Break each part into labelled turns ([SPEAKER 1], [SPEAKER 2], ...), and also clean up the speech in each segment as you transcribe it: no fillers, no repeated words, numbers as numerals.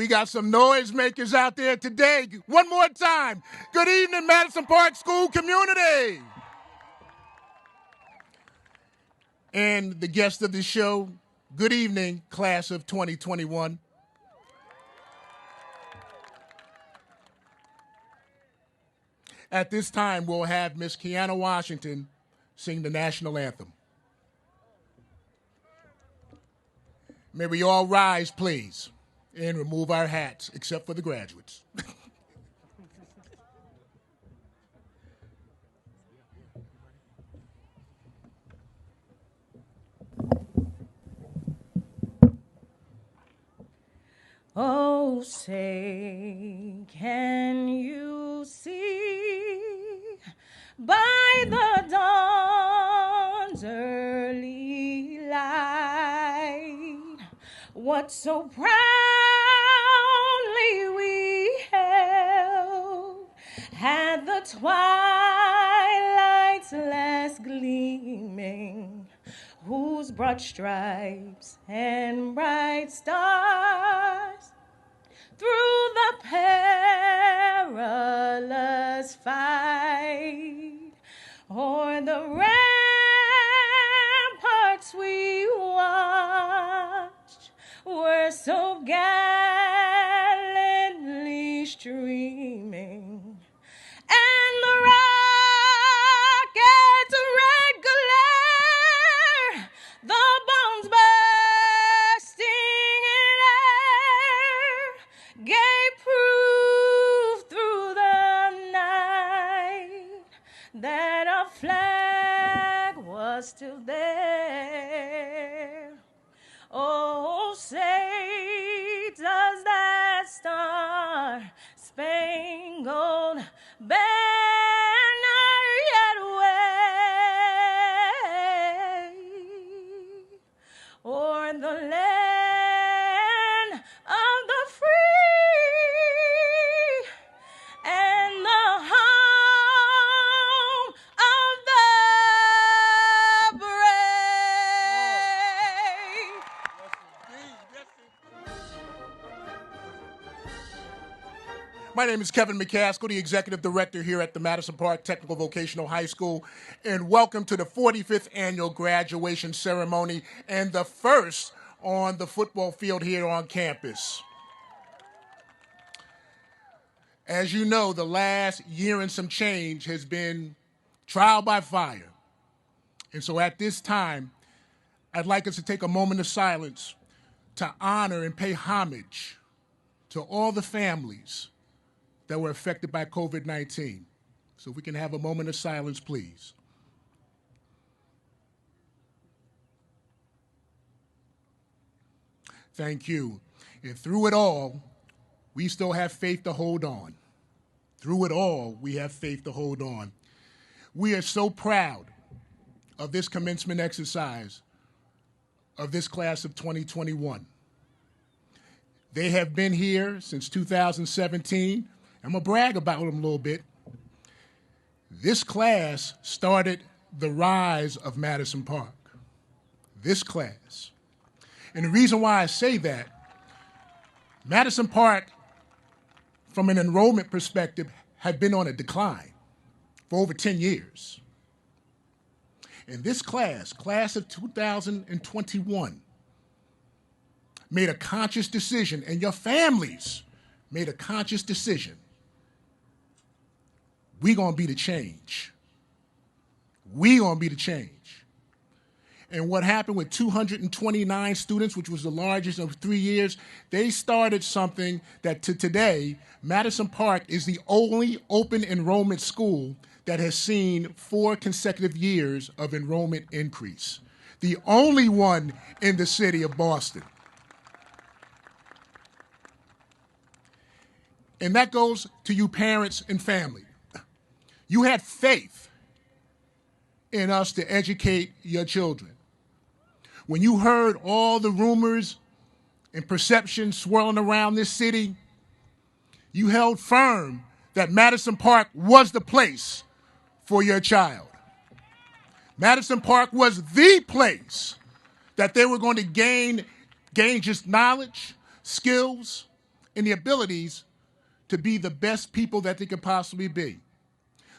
[SPEAKER 1] we got some noisemakers out there today. One more time. Good evening, Madison Park School community. And the guest of the show, good evening, class of 2021. At this time, we'll have Miss Kiana Washington sing the national anthem. May we all rise, please, and remove our hats, except for the graduates.
[SPEAKER 2] Oh, say, can you see by the dawn's early light what so proudly we held had the twilight's last gleaming, whose broad stripes and bright stars through the perilous fight o'er the ramparts we watched were so gallantly streaming, and the rocket's red glare, the bombs bursting in air, gave proof through the night that our flag was still there. Oh, say, does that star-spangled banner yet wave o'er the land of the free and the home of the brave?
[SPEAKER 1] My name is Kevin McCaskill, the Executive Director here at the Madison Park Technical Vocational High School, and welcome to the 45th Annual Graduation Ceremony and the first on the football field here on campus. As you know, the last year and some change has been trial by fire. And so at this time, I'd like us to take a moment of silence to honor and pay homage to all the families that were affected by COVID-19. So if we can have a moment of silence, please. Thank you. And through it all, we still have faith to hold on. Through it all, we have faith to hold on. We are so proud of this commencement exercise of this class of 2021. They have been here since 2017. I'm going to brag about them a little bit. This class started the rise of Madison Park. This class. And the reason why I say that, Madison Park, from an enrollment perspective, had been on a decline for over 10 years. And this class of 2021, made a conscious decision, and your families made a conscious decision. We're going to be the change. We're going to be the change. And what happened with 229 students, which was the largest of 3 years, they started something that to today, Madison Park is the only open enrollment school that has seen 4 consecutive years of enrollment increase. The only one in the city of Boston. And that goes to you parents and family. You had faith in us to educate your children. When you heard all the rumors and perceptions swirling around this city, you held firm that Madison Park was the place for your child. Madison Park was the place that they were going to gain just knowledge, skills, and the abilities to be the best people that they could possibly be.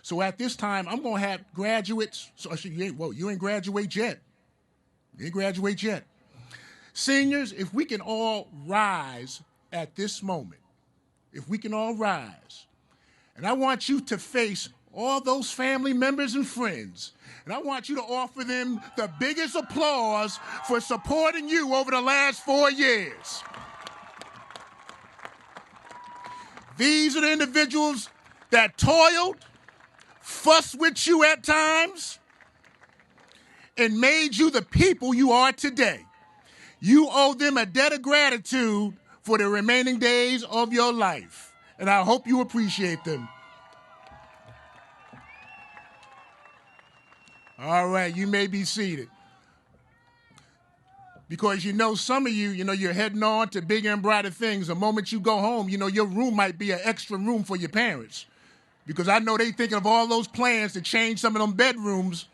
[SPEAKER 1] So at this time, I'm going to have graduates. So you ain't graduate yet. You ain't graduate yet. Seniors, if we can all rise at this moment, if we can all rise, and I want you to face all those family members and friends, and I want you to offer them the biggest applause for supporting you over the last 4 years. These are the individuals that toiled, fussed with you at times, and made you the people you are today. You owe them a debt of gratitude for the remaining days of your life, and I hope you appreciate them. All right, you may be seated. Because some of you, you're heading on to bigger and brighter things. The moment you go home, your room might be an extra room for your parents. Because I know they thinking of all those plans to change some of them bedrooms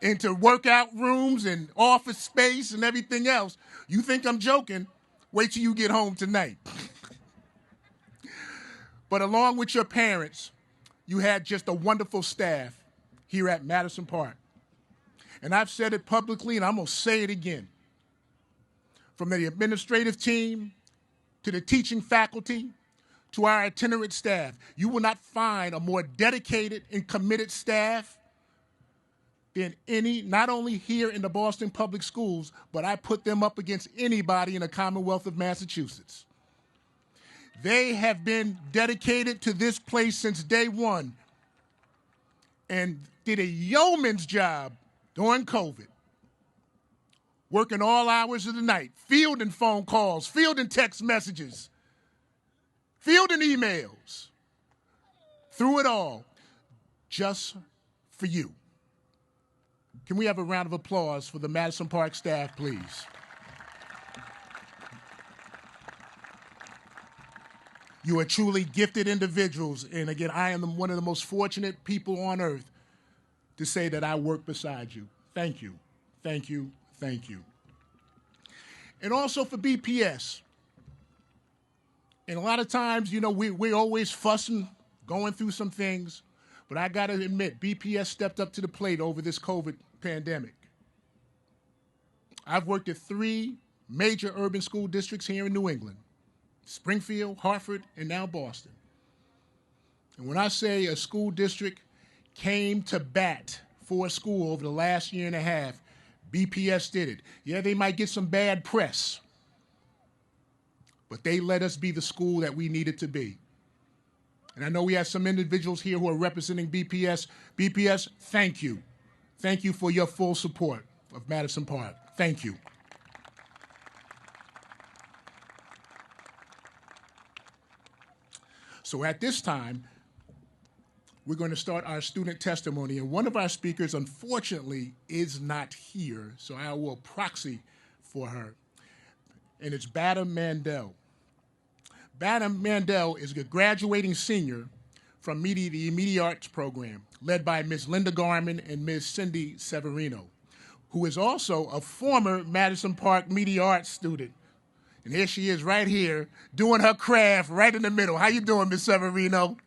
[SPEAKER 1] into workout rooms and office space and everything else. You think I'm joking? Wait till you get home tonight. But along with your parents, you had just a wonderful staff here at Madison Park. And I've said it publicly, and I'm going to say it again. From the administrative team to the teaching faculty to our itinerant staff, you will not find a more dedicated and committed staff than any, not only here in the Boston Public Schools, but I put them up against anybody in the Commonwealth of Massachusetts. They have been dedicated to this place since day one and did a yeoman's job during COVID, working all hours of the night, fielding phone calls, fielding text messages, fielding emails, through it all, just for you. Can we have a round of applause for the Madison Park staff, please? You are truly gifted individuals, and again, I am one of the most fortunate people on earth to say that I work beside you. Thank you, thank you, thank you. And also for BPS. And a lot of times, we're always fussing, going through some things, but I gotta admit, BPS stepped up to the plate over this COVID pandemic. I've worked at 3 major urban school districts here in New England: Springfield, Hartford, and now Boston. And when I say a school district came to bat for a school over the last year and a half, BPS did it. Yeah, they might get some bad press, but they let us be the school that we needed to be. And I know we have some individuals here who are representing BPS. BPS, thank you. Thank you for your full support of Madison Park. Thank you. So at this time, we're going to start our student testimony, and one of our speakers, unfortunately, is not here, so I will proxy for her, and it's Madam Mandel. Madam Mandel is a graduating senior from the Media Arts program, led by Ms. Linda Garman and Ms. Cindy Severino, who is also a former Madison Park Media Arts student. And here she is right here, doing her craft right in the middle. How you doing, Ms. Severino?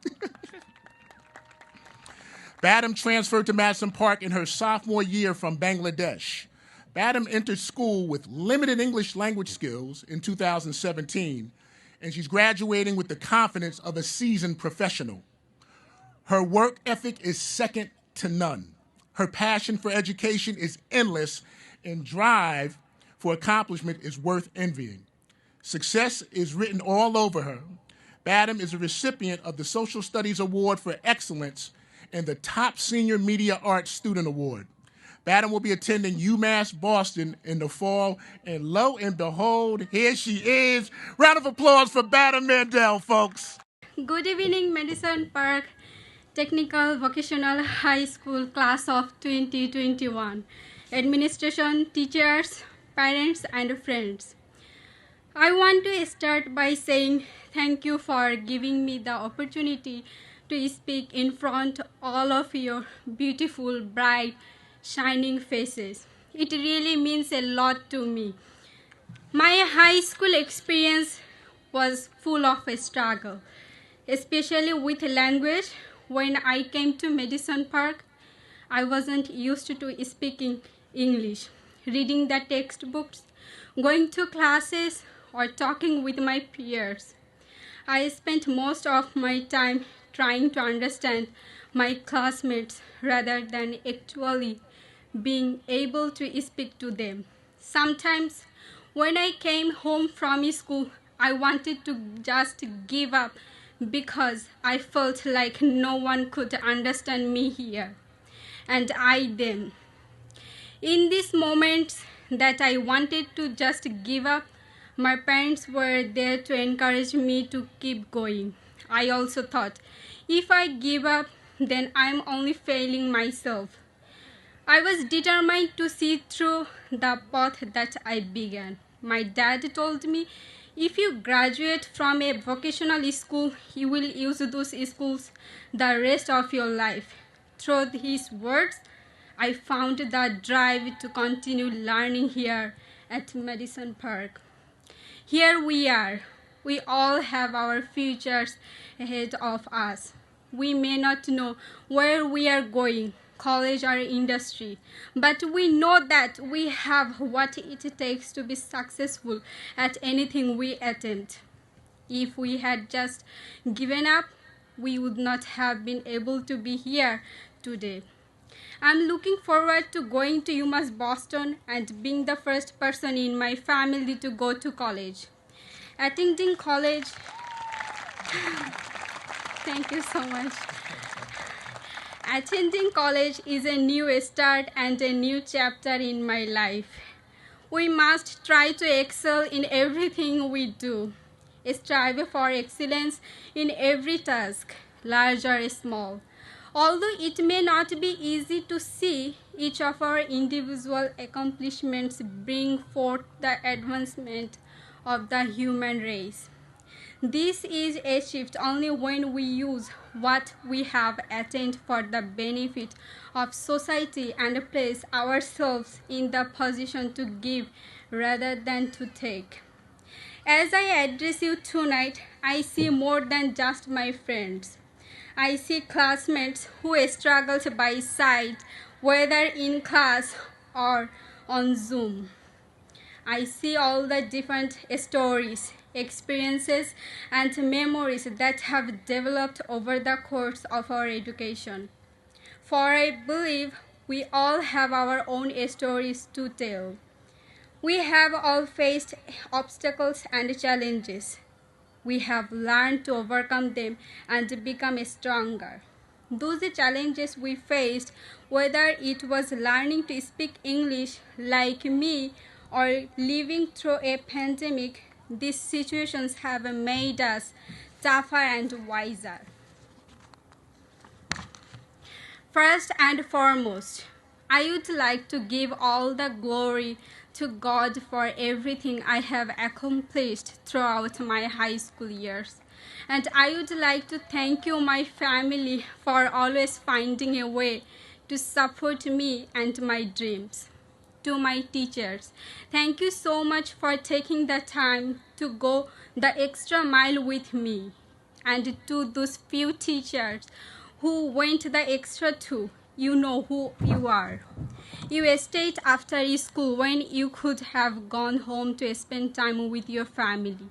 [SPEAKER 1] Madam transferred to Madison Park in her sophomore year from Bangladesh. Madam entered school with limited English language skills in 2017, and she's graduating with the confidence of a seasoned professional. Her work ethic is second to none. Her passion for education is endless, and drive for accomplishment is worth envying. Success is written all over her. Madam is a recipient of the Social Studies Award for Excellence and the Top Senior Media Arts Student Award. Madam will be attending UMass Boston in the fall, and lo and behold, here she is. Round of applause for Madam Mandel, folks.
[SPEAKER 3] Good evening, Madison Park Technical Vocational High School class of 2021. Administration, teachers, parents, and friends. I want to start by saying thank you for giving me the opportunity to speak in front of all of your beautiful, bright, shining faces. It really means a lot to me. My high school experience was full of a struggle, especially with language. When I came to Madison Park, I wasn't used to speaking English, reading the textbooks, going to classes, or talking with my peers. I spent most of my time trying to understand my classmates rather than actually being able to speak to them. Sometimes, when I came home from school, I wanted to just give up because I felt like no one could understand me here, and I them. In these moments that I wanted to just give up, my parents were there to encourage me to keep going. I also thought, if I give up, then I'm only failing myself. I was determined to see through the path that I began. My dad told me, if you graduate from a vocational school, you will use those schools the rest of your life. Through his words, I found the drive to continue learning here at Madison Park. Here we are. We all have our futures ahead of us. We may not know where we are going, college or industry, but we know that we have what it takes to be successful at anything we attempt. If we had just given up, we would not have been able to be here today. I'm looking forward to going to UMass Boston and being the first person in my family to go to college. Attending college, thank you so much. Attending college is a new start and a new chapter in my life. We must try to excel in everything we do. Strive for excellence in every task, large or small. Although it may not be easy to see, each of our individual accomplishments bring forth the advancement of the human race. This is achieved only when we use what we have attained for the benefit of society and place ourselves in the position to give rather than to take. As I address you tonight, I see more than just my friends. I see classmates who struggle by side, whether in class or on Zoom. I see all the different stories, experiences, and memories that have developed over the course of our education. For I believe we all have our own stories to tell. We have all faced obstacles and challenges. We have learned to overcome them and become stronger. Those challenges we faced, whether it was learning to speak English like me or living through a pandemic, these situations have made us tougher and wiser. First and foremost, I would like to give all the glory to God for everything I have accomplished throughout my high school years. And I would like to thank you, my family, for always finding a way to support me and my dreams. To my teachers, thank you so much for taking the time to go the extra mile with me. And to those few teachers who went the extra too, you know who you are. You stayed after school when you could have gone home to spend time with your family.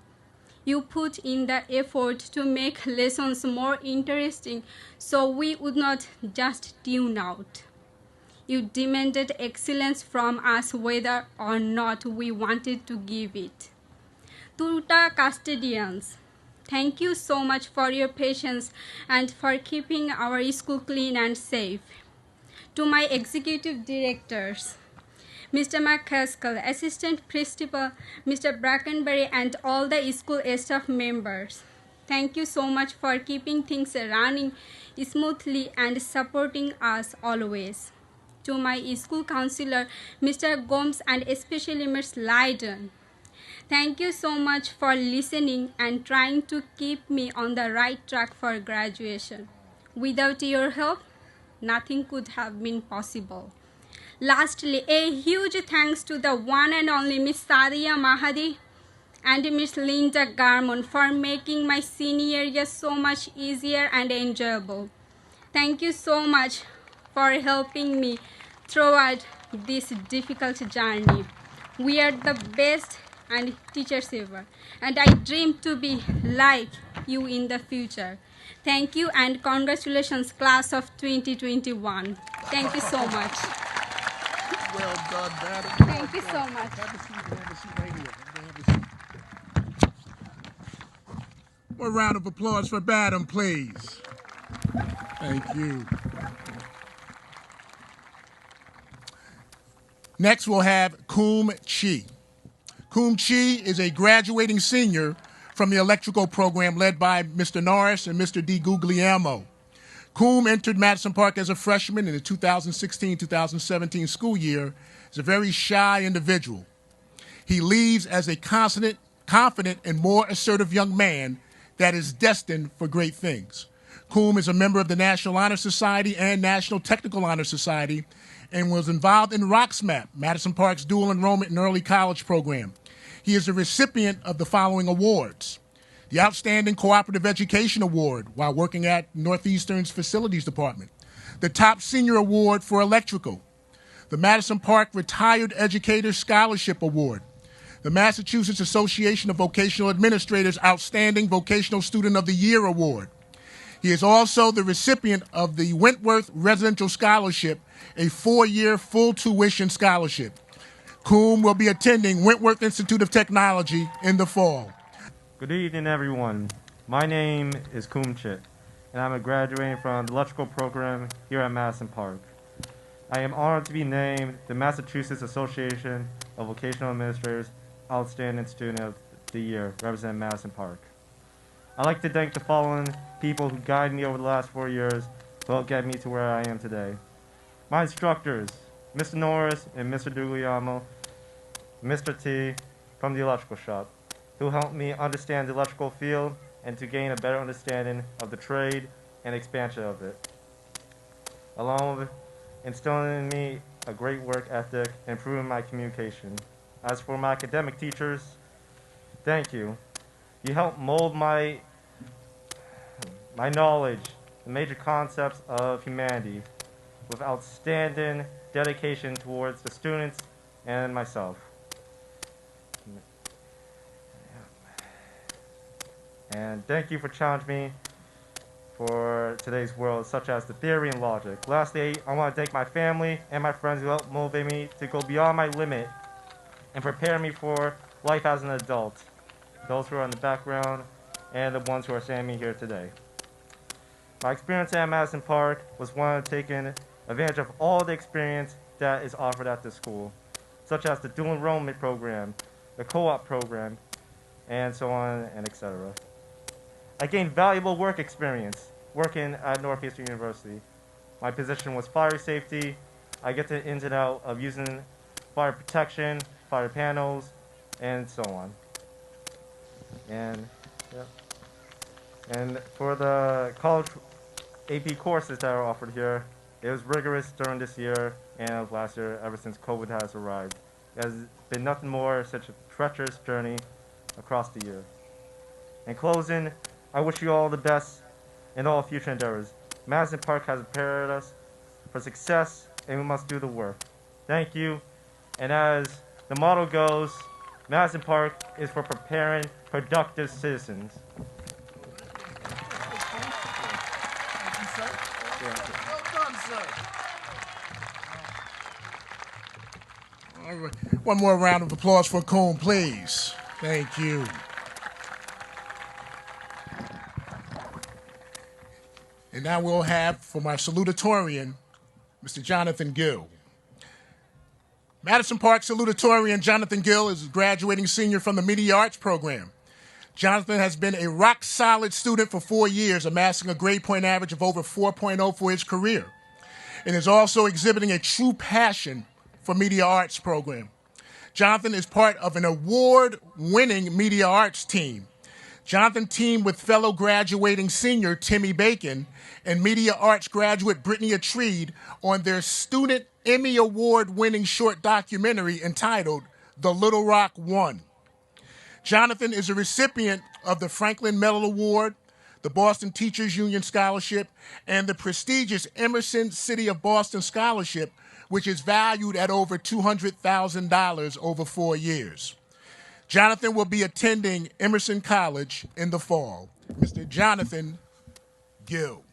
[SPEAKER 3] You put in the effort to make lessons more interesting so we would not just tune out. You demanded excellence from us whether or not we wanted to give it. To the custodians, thank you so much for your patience and for keeping our school clean and safe. To my executive directors, Mr. McCaskill, Assistant Principal, Mr. Brackenberry, and all the school staff members, thank you so much for keeping things running smoothly and supporting us always. To my school counselor, Mr. Gomes, and especially Ms. Lydon, thank you so much for listening and trying to keep me on the right track for graduation. Without your help, nothing could have been possible. Lastly, a huge thanks to the one and only Miss Sadia Mahadi and Miss Linda Garmon for making my senior year so much easier and enjoyable. Thank you so much for helping me throughout this difficult journey. We are the best and teachers ever, and I dream to be like you in the future. Thank you and congratulations, class of 2021. Thank you so much.
[SPEAKER 1] Well done, Madam.
[SPEAKER 3] Thank you so much.
[SPEAKER 1] Have a seat. Have a seat right here. Have a seat. One round of applause for Madam, please. Thank you. Next, we'll have Kum Chi. Kum Chi is a graduating senior from the electrical program led by Mr. Norris and Mr. D. Guglielmo. Kum entered Madison Park as a freshman in the 2016-2017 school year as a very shy individual. He leaves as a confident and more assertive young man that is destined for great things. Kum is a member of the National Honor Society and National Technical Honor Society and was involved in RocksMap, Madison Park's dual enrollment and early college program. He is a recipient of the following awards: the Outstanding Cooperative Education Award while working at Northeastern's Facilities Department, the Top Senior Award for Electrical, the Madison Park Retired Educator Scholarship Award, the Massachusetts Association of Vocational Administrators Outstanding Vocational Student of the Year Award. He is also the recipient of the Wentworth Residential Scholarship, a 4-year full tuition scholarship. Kum will be attending Wentworth Institute of Technology in the fall.
[SPEAKER 4] Good evening, everyone. My name is Kum Chit, and I'm a graduating from the electrical program here at Madison Park. I am honored to be named the Massachusetts Association of Vocational Administrators Outstanding Student of the Year, representing Madison Park. I'd like to thank the following people who guided me over the last 4 years to help get me to where I am today. My instructors, Mr. Norris and Mr. Guglielmo, Mr. T from the electrical shop, who helped me understand the electrical field and to gain a better understanding of the trade and expansion of it, along with instilling in me a great work ethic and improving my communication. As for my academic teachers, thank you. You helped mold my knowledge, the major concepts of humanity, with outstanding dedication towards the students and myself. And thank you for challenging me for today's world, such as the theory and logic. Lastly, I want to thank my family and my friends who helped motivate me to go beyond my limit and prepare me for life as an adult. Those who are in the background and the ones who are standing here today. My experience at Madison Park was one of taking advantage of all the experience that is offered at the school, such as the dual enrollment program, the co-op program, and so on and etc. I gained valuable work experience working at Northeastern University. My position was fire safety. I get the ins and outs of using fire protection, fire panels, and so on. And for the college AP courses that are offered here, it was rigorous during this year and last year, ever since COVID has arrived. It has been nothing more such a treacherous journey across the year. In closing, I wish you all the best in all future endeavors. Madison Park has prepared us for success, and we must do the work. Thank you. And as the motto goes, Madison Park is for preparing productive citizens.
[SPEAKER 1] Thank you, sir. Well done, sir. All right. One more round of applause for Kum, please. Thank you. And now we'll have, for my salutatorian, Mr. Jonathan Gill. Madison Park salutatorian Jonathan Gill is a graduating senior from the Media Arts program. Jonathan has been a rock-solid student for 4 years, amassing a grade point average of over 4.0 for his career, and is also exhibiting a true passion for Media Arts program. Jonathan is part of an award-winning Media Arts team. Jonathan teamed with fellow graduating senior Timmy Bacon and Media Arts graduate Brittany Atreed on their student Emmy Award-winning short documentary entitled The Little Rock One. Jonathan is a recipient of the Franklin Medal Award, the Boston Teachers Union Scholarship, and the prestigious Emerson City of Boston Scholarship, which is valued at over $200,000 over 4 years. Jonathan will be attending Emerson College in the fall. Mr. Jonathan Gill.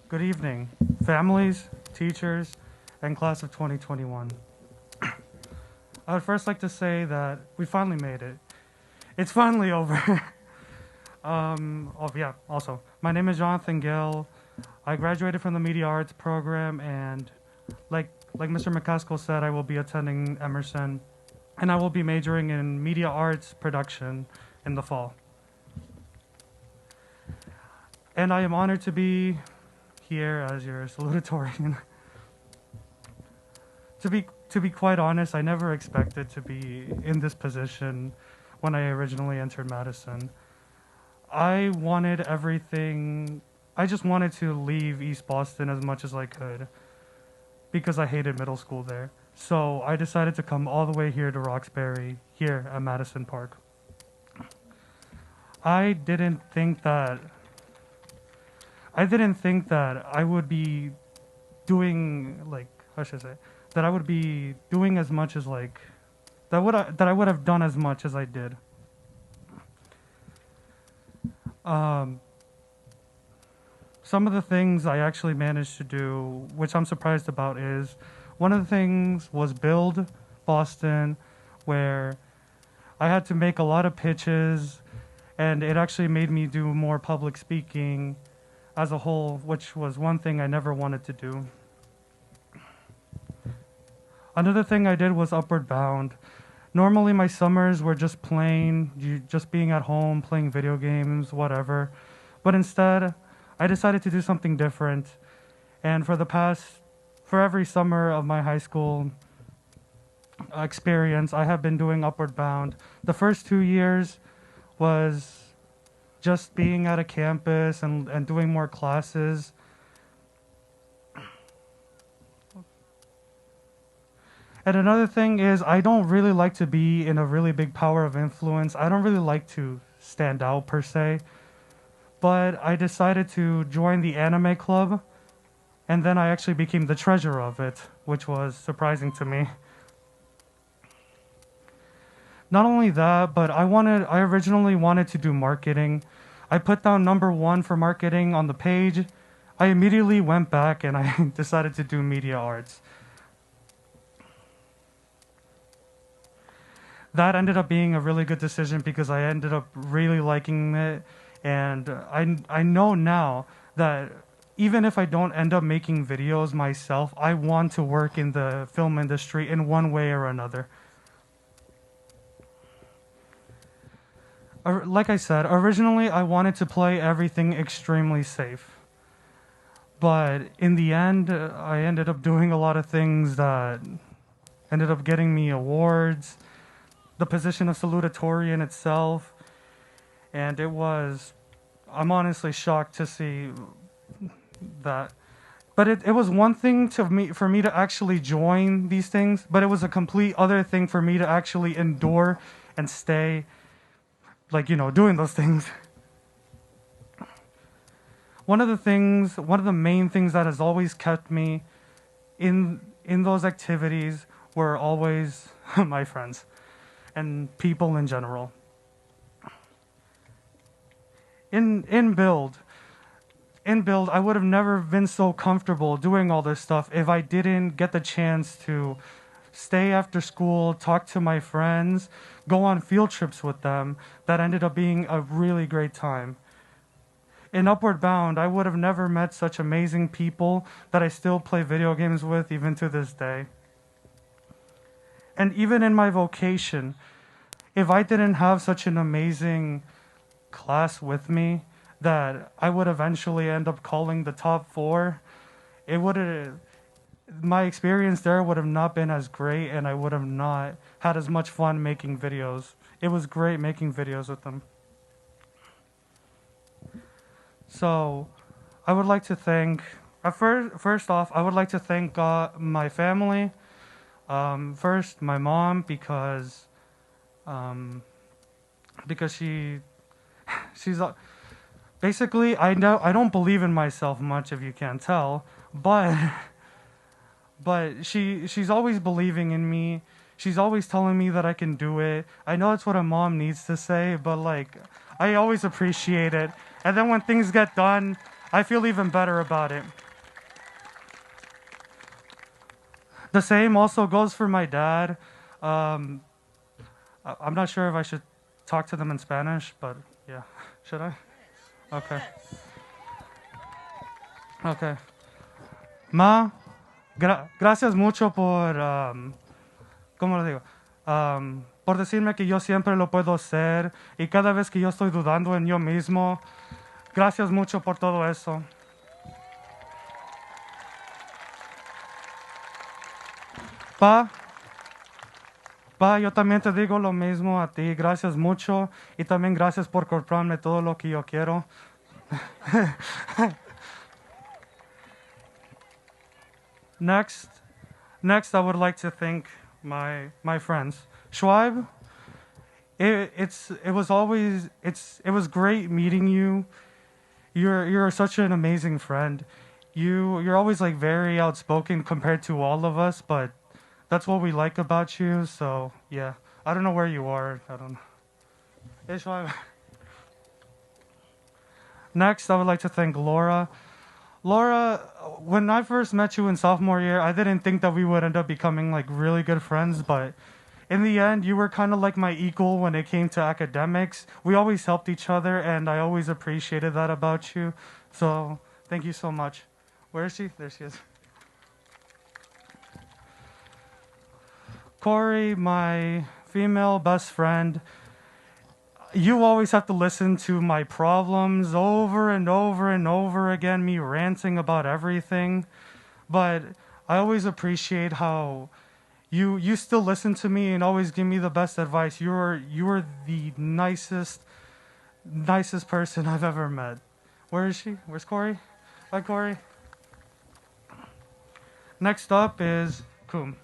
[SPEAKER 5] Good evening, families, teachers, and class of 2021. I would first like to say that we finally made it. It's finally over. Also, my name is Jonathan Gill. I graduated from the Media Arts program, and like Mr. McCaskill said, I will be attending Emerson, and I will be majoring in Media Arts production in the fall. And I am honored to be here as your salutatorian. To be quite honest, I never expected to be in this position when I originally entered Madison. I wanted everything. I just wanted to leave East Boston as much as I could because I hated middle school there. So I decided to come all the way here to Roxbury, here at Madison Park. I didn't think that I would be doing, like, how should I say, that I would be doing as much as, like, that I would have done as much as I did. Some of the things I actually managed to do, which I'm surprised about, is one of the things was Build Boston, where I had to make a lot of pitches, and it actually made me do more public speaking as a whole, which was one thing I never wanted to do. Another thing I did was Upward Bound. Normally my summers were just just being at home, playing video games, whatever. But instead, I decided to do something different. And for every summer of my high school experience, I have been doing Upward Bound. The first 2 years was just being at a campus and doing more classes. And another thing is, I don't really like to be in a really big power of influence. I don't really like to stand out per se. But I decided to join the anime club, and then I actually became the treasurer of it, which was surprising to me. Not only that, but I originally wanted to do marketing. I put down number 1 for marketing on the page. I immediately went back and I decided to do media arts. That ended up being a really good decision because I ended up really liking it. And I know now that even if I don't end up making videos myself, I want to work in the film industry in one way or another. Like I said, originally I wanted to play everything extremely safe. But in the end, I ended up doing a lot of things that ended up getting me awards, the position of salutatorian itself, and I'm honestly shocked to see that. But it was one thing for me to actually join these things, but it was a complete other thing for me to actually endure and stay, doing those things. One of the main things that has always kept me in those activities were always my friends and people in general. In Build, I would have never been so comfortable doing all this stuff if I didn't get the chance to stay after school, talk to my friends, go on field trips with them. That ended up being a really great time. In Upward Bound, I would have never met such amazing people that I still play video games with even to this day. And even in my vocation, if I didn't have such an amazing class with me that I would eventually end up calling the top 4, my experience there would have not been as great, and I would have not had as much fun making videos it was great making videos with them. So I would like to thank, first off, I would like to thank God, my family. First, my mom, because she's basically, I don't believe in myself much, if you can't tell, but she's always believing in me. She's always telling me that I can do it. I know it's what a mom needs to say, but like, I always appreciate it. And then when things get done, I feel even better about it. The same also goes for my dad. I'm not sure if I should talk to them in Spanish, but yeah. Should I? Okay. Okay. Ma, gracias mucho por, ¿cómo lo digo? Por decirme que yo siempre lo puedo hacer y cada vez que yo estoy dudando en yo mismo, gracias mucho por todo eso. Pa, yo también te digo lo mismo a ti. Gracias mucho y también gracias por comprarme todo lo que yo quiero. Next, I would like to thank my friends. Schweib, it was great meeting you. You're such an amazing friend. You're always like very outspoken compared to all of us, but that's what we like about you. So yeah, I don't know where you are. I don't know. Hey, Schweib. Next, I would like to thank Laura. Laura, when I first met you in sophomore year, I didn't think that we would end up becoming like really good friends, but in the end, you were kind of like my equal when it came to academics. We always helped each other, and I always appreciated that about you. So thank you so much. Where is she? There she is. Corey, my female best friend, you always have to listen to my problems over and over and over again, me ranting about everything. But I always appreciate how you still listen to me and always give me the best advice. You're the nicest person I've ever met. Where is she? Where's Corey? Hi, Corey. Next up is Kum.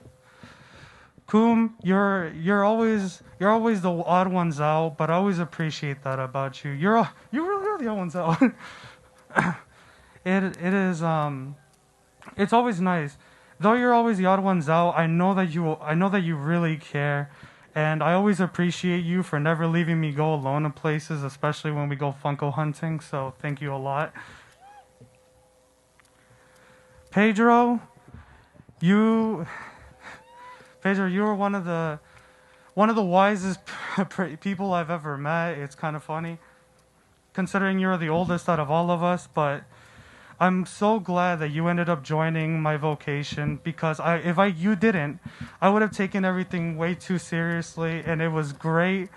[SPEAKER 5] Kum, you're always the odd ones out, but I always appreciate that about you. You really are the odd ones out. It's always nice. Though you're always the odd ones out, I know that you really care, and I always appreciate you for never leaving me go alone in places, especially when we go Funko hunting. So thank you a lot. Pedro, you were one of the wisest people I've ever met. It's kind of funny, considering you're the oldest out of all of us, but I'm so glad that you ended up joining my vocation, because if you didn't, I would have taken everything way too seriously, and it was great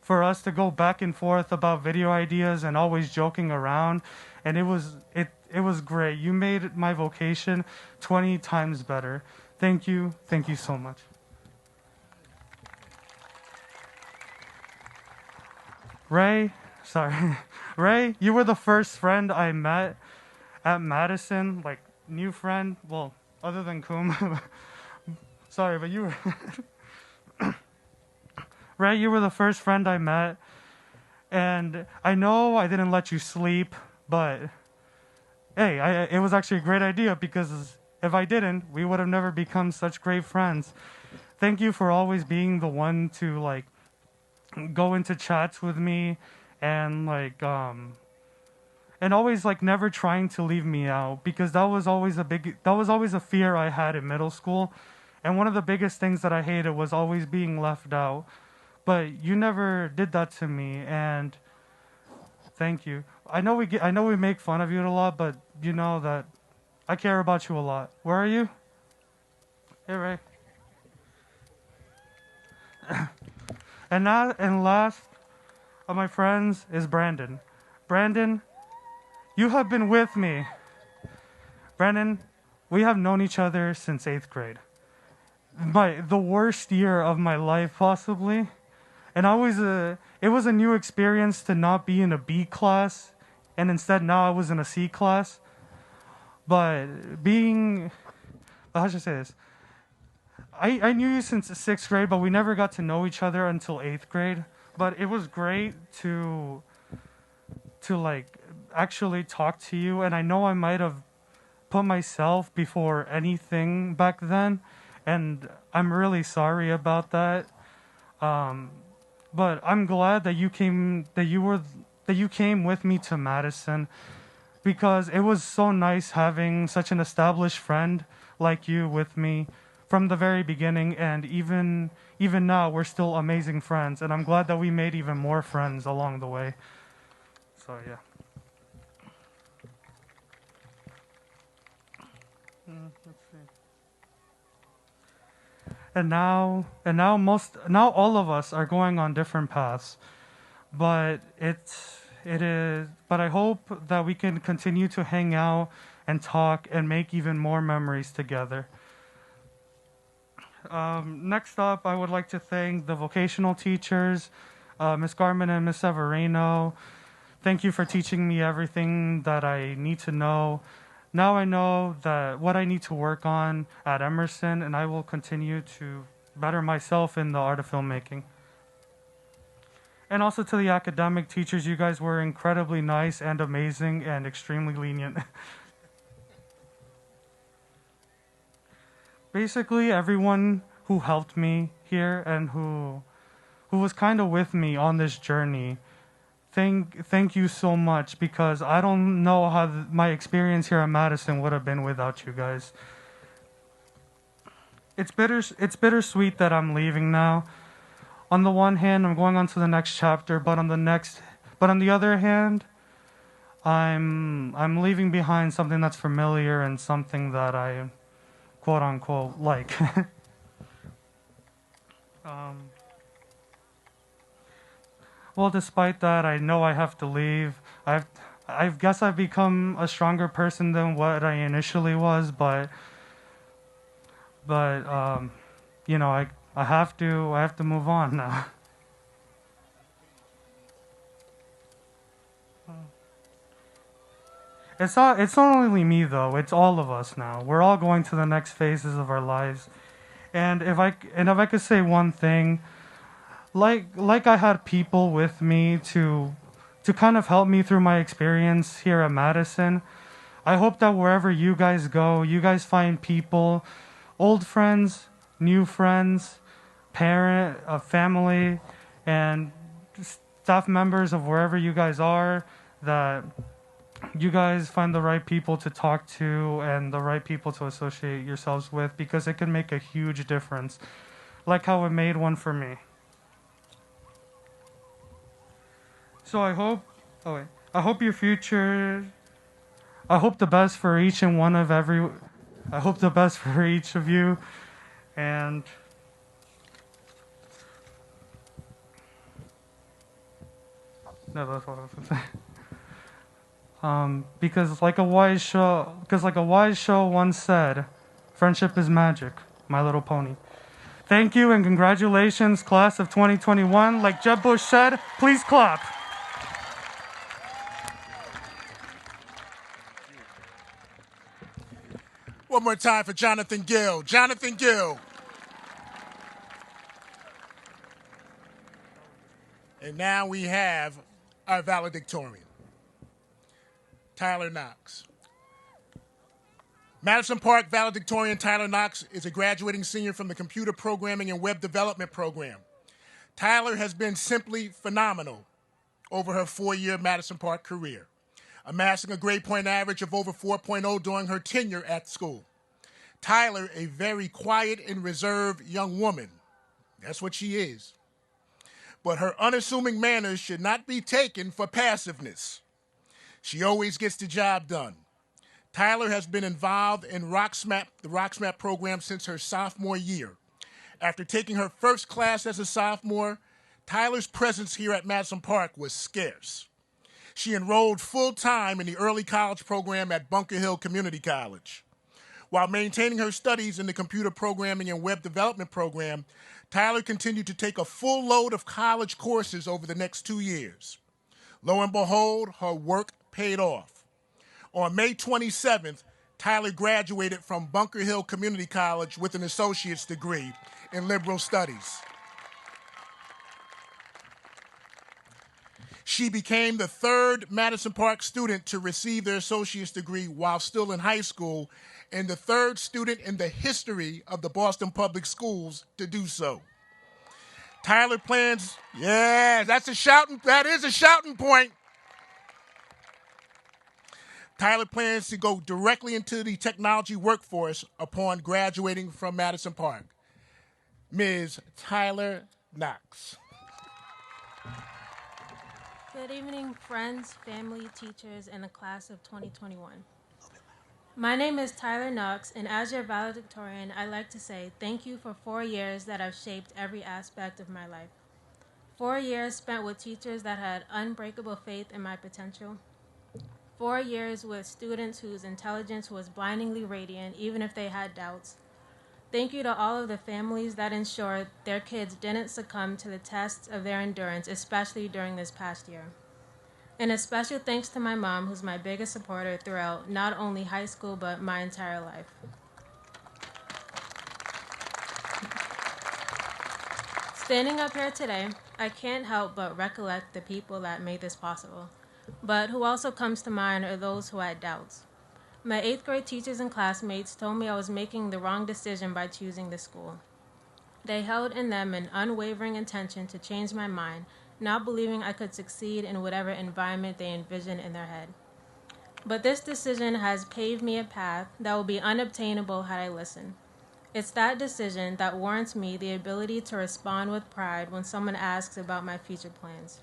[SPEAKER 5] for us to go back and forth about video ideas and always joking around, and it was great. You made my vocation 20 times better. Thank you so much. Ray, you were the first friend I met at Madison, like new friend, well, other than Kum. Sorry, but you were Ray, you were the first friend I met, and I know I didn't let you sleep, but hey, it was actually a great idea, because if I didn't, we would have never become such great friends. Thank you for always being the one to like go into chats with me and like and always like never trying to leave me out, because that was always a fear I had in middle school, and one of the biggest things that I hated was always being left out. But you never did that to me, and thank you. I know we make fun of you a lot, but you know that I care about you a lot. Where are you? Hey, Ray. And last of my friends is Brandon. Brandon, you have been with me. Brandon, we have known each other since 8th grade. The worst year of my life, possibly. And it was a new experience to not be in a B class, and instead now I was in a C class. But how should I say this? I knew you since 6th grade, but we never got to know each other until 8th grade. But it was great to like actually talk to you, and I know I might have put myself before anything back then, and I'm really sorry about that. But I'm glad that you came with me to Madison, because it was so nice having such an established friend like you with me from the very beginning, and even now we're still amazing friends, and I'm glad that we made even more friends along the way. So yeah. Let's see. And now all of us are going on different paths, but but I hope that we can continue to hang out and talk and make even more memories together. Next up, I would like to thank the vocational teachers, Ms. Garman and Ms. Severino. Thank you for teaching me everything that I need to know. Now I know that what I need to work on at Emerson, and I will continue to better myself in the art of filmmaking. And also to the academic teachers, you guys were incredibly nice and amazing and extremely lenient. Basically, everyone who helped me here and who was kind of with me on this journey, thank you so much, because I don't know how my experience here at Madison would have been without you guys. It's bittersweet that I'm leaving now. On the one hand, I'm going on to the next chapter, but on the other hand, I'm leaving behind something that's familiar and something that I quote unquote like. Well, despite that, I know I have to leave. I guess I've become a stronger person than what I initially was, but you know, I have to move on now. It's not only me though. It's all of us now. We're all going to the next phases of our lives, and if I could say one thing, like I had people with me to kind of help me through my experience here at Madison. I hope that wherever you guys go, you guys find people, old friends, new friends, family, and staff members of wherever you guys are, that you guys find the right people to talk to and the right people to associate yourselves with, because it can make a huge difference, like how it made one for me. So I hope your future, I hope the best for each and one of I hope the best for each of you, and no, that's what I was gonna say. Because like a wise show once said, friendship is magic, My Little Pony. Thank you and congratulations, class of 2021. Like Jeb Bush said, please clap.
[SPEAKER 1] One more time for Jonathan Gill. Jonathan Gill. And now we have our valedictorian, Tyler Knox. Madison Park valedictorian Tyler Knox is a graduating senior from the Computer Programming and Web Development program. Tyler has been simply phenomenal over her 4-year Madison Park career, amassing a grade point average of over 4.0 during her tenure at school. Tyler, a very quiet and reserved young woman. That's what she is. But her unassuming manners should not be taken for passiveness. She always gets the job done. Tyler has been involved in the RockSmap program since her sophomore year. After taking her first class as a sophomore, Tyler's presence here at Madison Park was scarce. She enrolled full-time in the early college program at Bunker Hill Community College. While maintaining her studies in the computer programming and web development program, Tyler continued to take a full load of college courses over the next 2 years. Lo and behold, her work paid off. On May 27th, Tyler graduated from Bunker Hill Community College with an associate's degree in liberal studies. She became the third Madison Park student to receive their associate's degree while still in high school, and the third student in the history of the Boston Public Schools to do so. Tyler plans, that is a shouting point. Tyler plans to go directly into the technology workforce upon graduating from Madison Park. Ms. Tyler Knox.
[SPEAKER 6] Good evening, friends, family, teachers, and the class of 2021. My name is Tyler Knox, and as your valedictorian, I'd like to say thank you for 4 years that have shaped every aspect of my life. 4 years spent with teachers that had unbreakable faith in my potential. 4 years with students whose intelligence was blindingly radiant, even if they had doubts. Thank you to all of the families that ensured their kids didn't succumb to the tests of their endurance, especially during this past year. And a special thanks to my mom, who's my biggest supporter throughout not only high school, but my entire life. Standing up here today, I can't help but recollect the people that made this possible. But who also comes to mind are those who had doubts. My 8th grade teachers and classmates told me I was making the wrong decision by choosing this school. They held in them an unwavering intention to change my mind, not believing I could succeed in whatever environment they envisioned in their head. But this decision has paved me a path that will be unobtainable had I listened. It's that decision that warrants me the ability to respond with pride when someone asks about my future plans.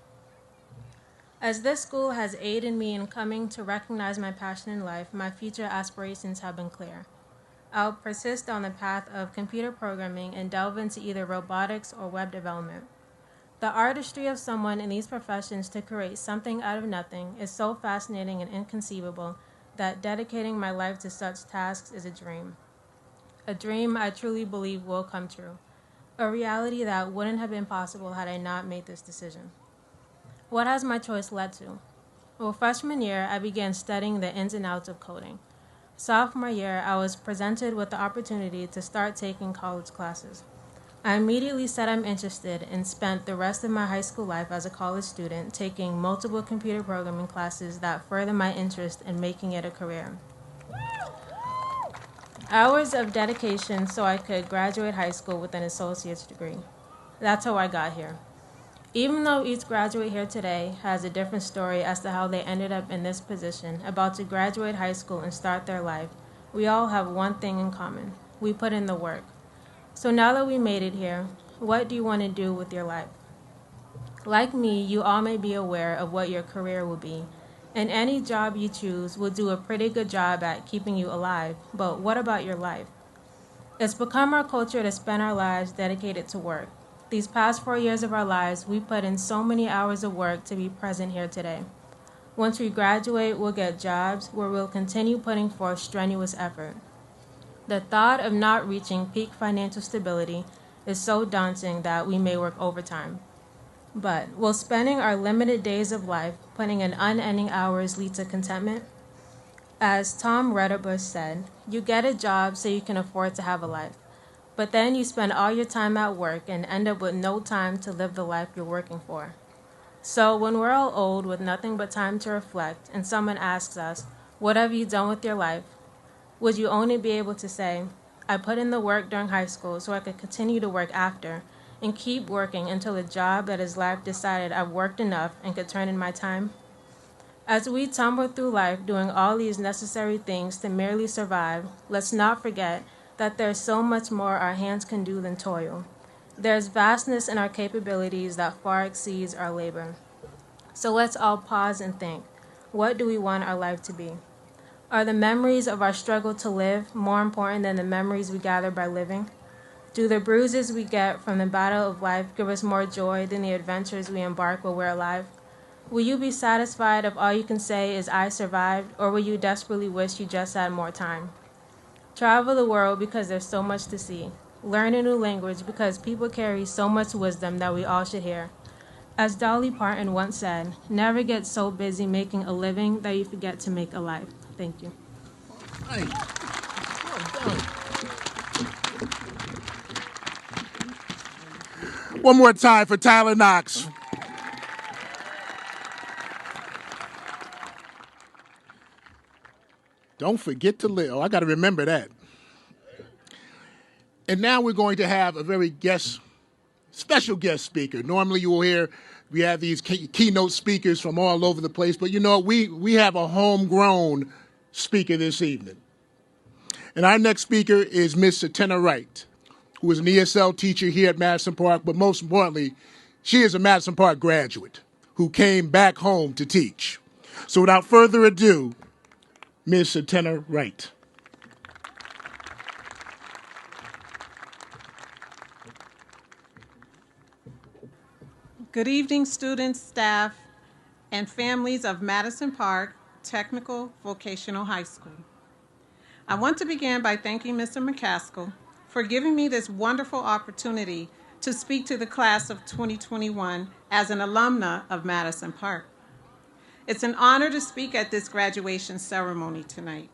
[SPEAKER 6] As this school has aided me in coming to recognize my passion in life, my future aspirations have been clear. I'll persist on the path of computer programming and delve into either robotics or web development. The artistry of someone in these professions to create something out of nothing is so fascinating and inconceivable that dedicating my life to such tasks is a dream. A dream I truly believe will come true. A reality that wouldn't have been possible had I not made this decision. What has my choice led to? Well, freshman year, I began studying the ins and outs of coding. Sophomore year, I was presented with the opportunity to start taking college classes. I immediately said I'm interested and spent the rest of my high school life as a college student taking multiple computer programming classes that further my interest in making it a career. Hours of dedication so I could graduate high school with an associate's degree. That's how I got here. Even though each graduate here today has a different story as to how they ended up in this position, about to graduate high school and start their life, we all have one thing in common. We put in the work. So now that we made it here, what do you want to do with your life? Like me, you all may be aware of what your career will be, and any job you choose will do a pretty good job at keeping you alive, but what about your life? It's become our culture to spend our lives dedicated to work. These past 4 years of our lives, we put in so many hours of work to be present here today. Once we graduate, we'll get jobs where we'll continue putting forth strenuous effort. The thought of not reaching peak financial stability is so daunting that we may work overtime. But will spending our limited days of life putting in unending hours lead to contentment? As Tom Redderbush said, you get a job so you can afford to have a life. But then you spend all your time at work and end up with no time to live the life you're working for. So when we're all old with nothing but time to reflect and someone asks us, what have you done with your life? Would you only be able to say, I put in the work during high school so I could continue to work after and keep working until a job that is life decided I've worked enough and could turn in my time? As we tumble through life doing all these necessary things to merely survive, let's not forget that there's so much more our hands can do than toil. There's vastness in our capabilities that far exceeds our labor. So let's all pause and think, what do we want our life to be? Are the memories of our struggle to live more important than the memories we gather by living? Do the bruises we get from the battle of life give us more joy than the adventures we embark while we're alive? Will you be satisfied if all you can say is I survived, or will you desperately wish you just had more time? Travel the world because there's so much to see. Learn a new language because people carry so much wisdom that we all should hear. As Dolly Parton once said, never get so busy making a living that you forget to make a life. Thank you.
[SPEAKER 1] Right. Well done. One more time for Tyler Knox. Don't forget to live. Oh, I got to remember that. And now we're going to have a very special guest speaker. Normally you will hear we have these keynote speakers from all over the place, but you know, we have a homegrown speaker this evening. And our next speaker is Ms. Satena Wright, who is an ESL teacher here at Madison Park, but most importantly, she is a Madison Park graduate who came back home to teach. So without further ado, Ms. Satena Wright.
[SPEAKER 7] Good evening, students, staff, and families of Madison Park Technical Vocational High School. I want to begin by thanking Mr. McCaskill for giving me this wonderful opportunity to speak to the class of 2021 as an alumna of Madison Park. It's an honor to speak at this graduation ceremony tonight.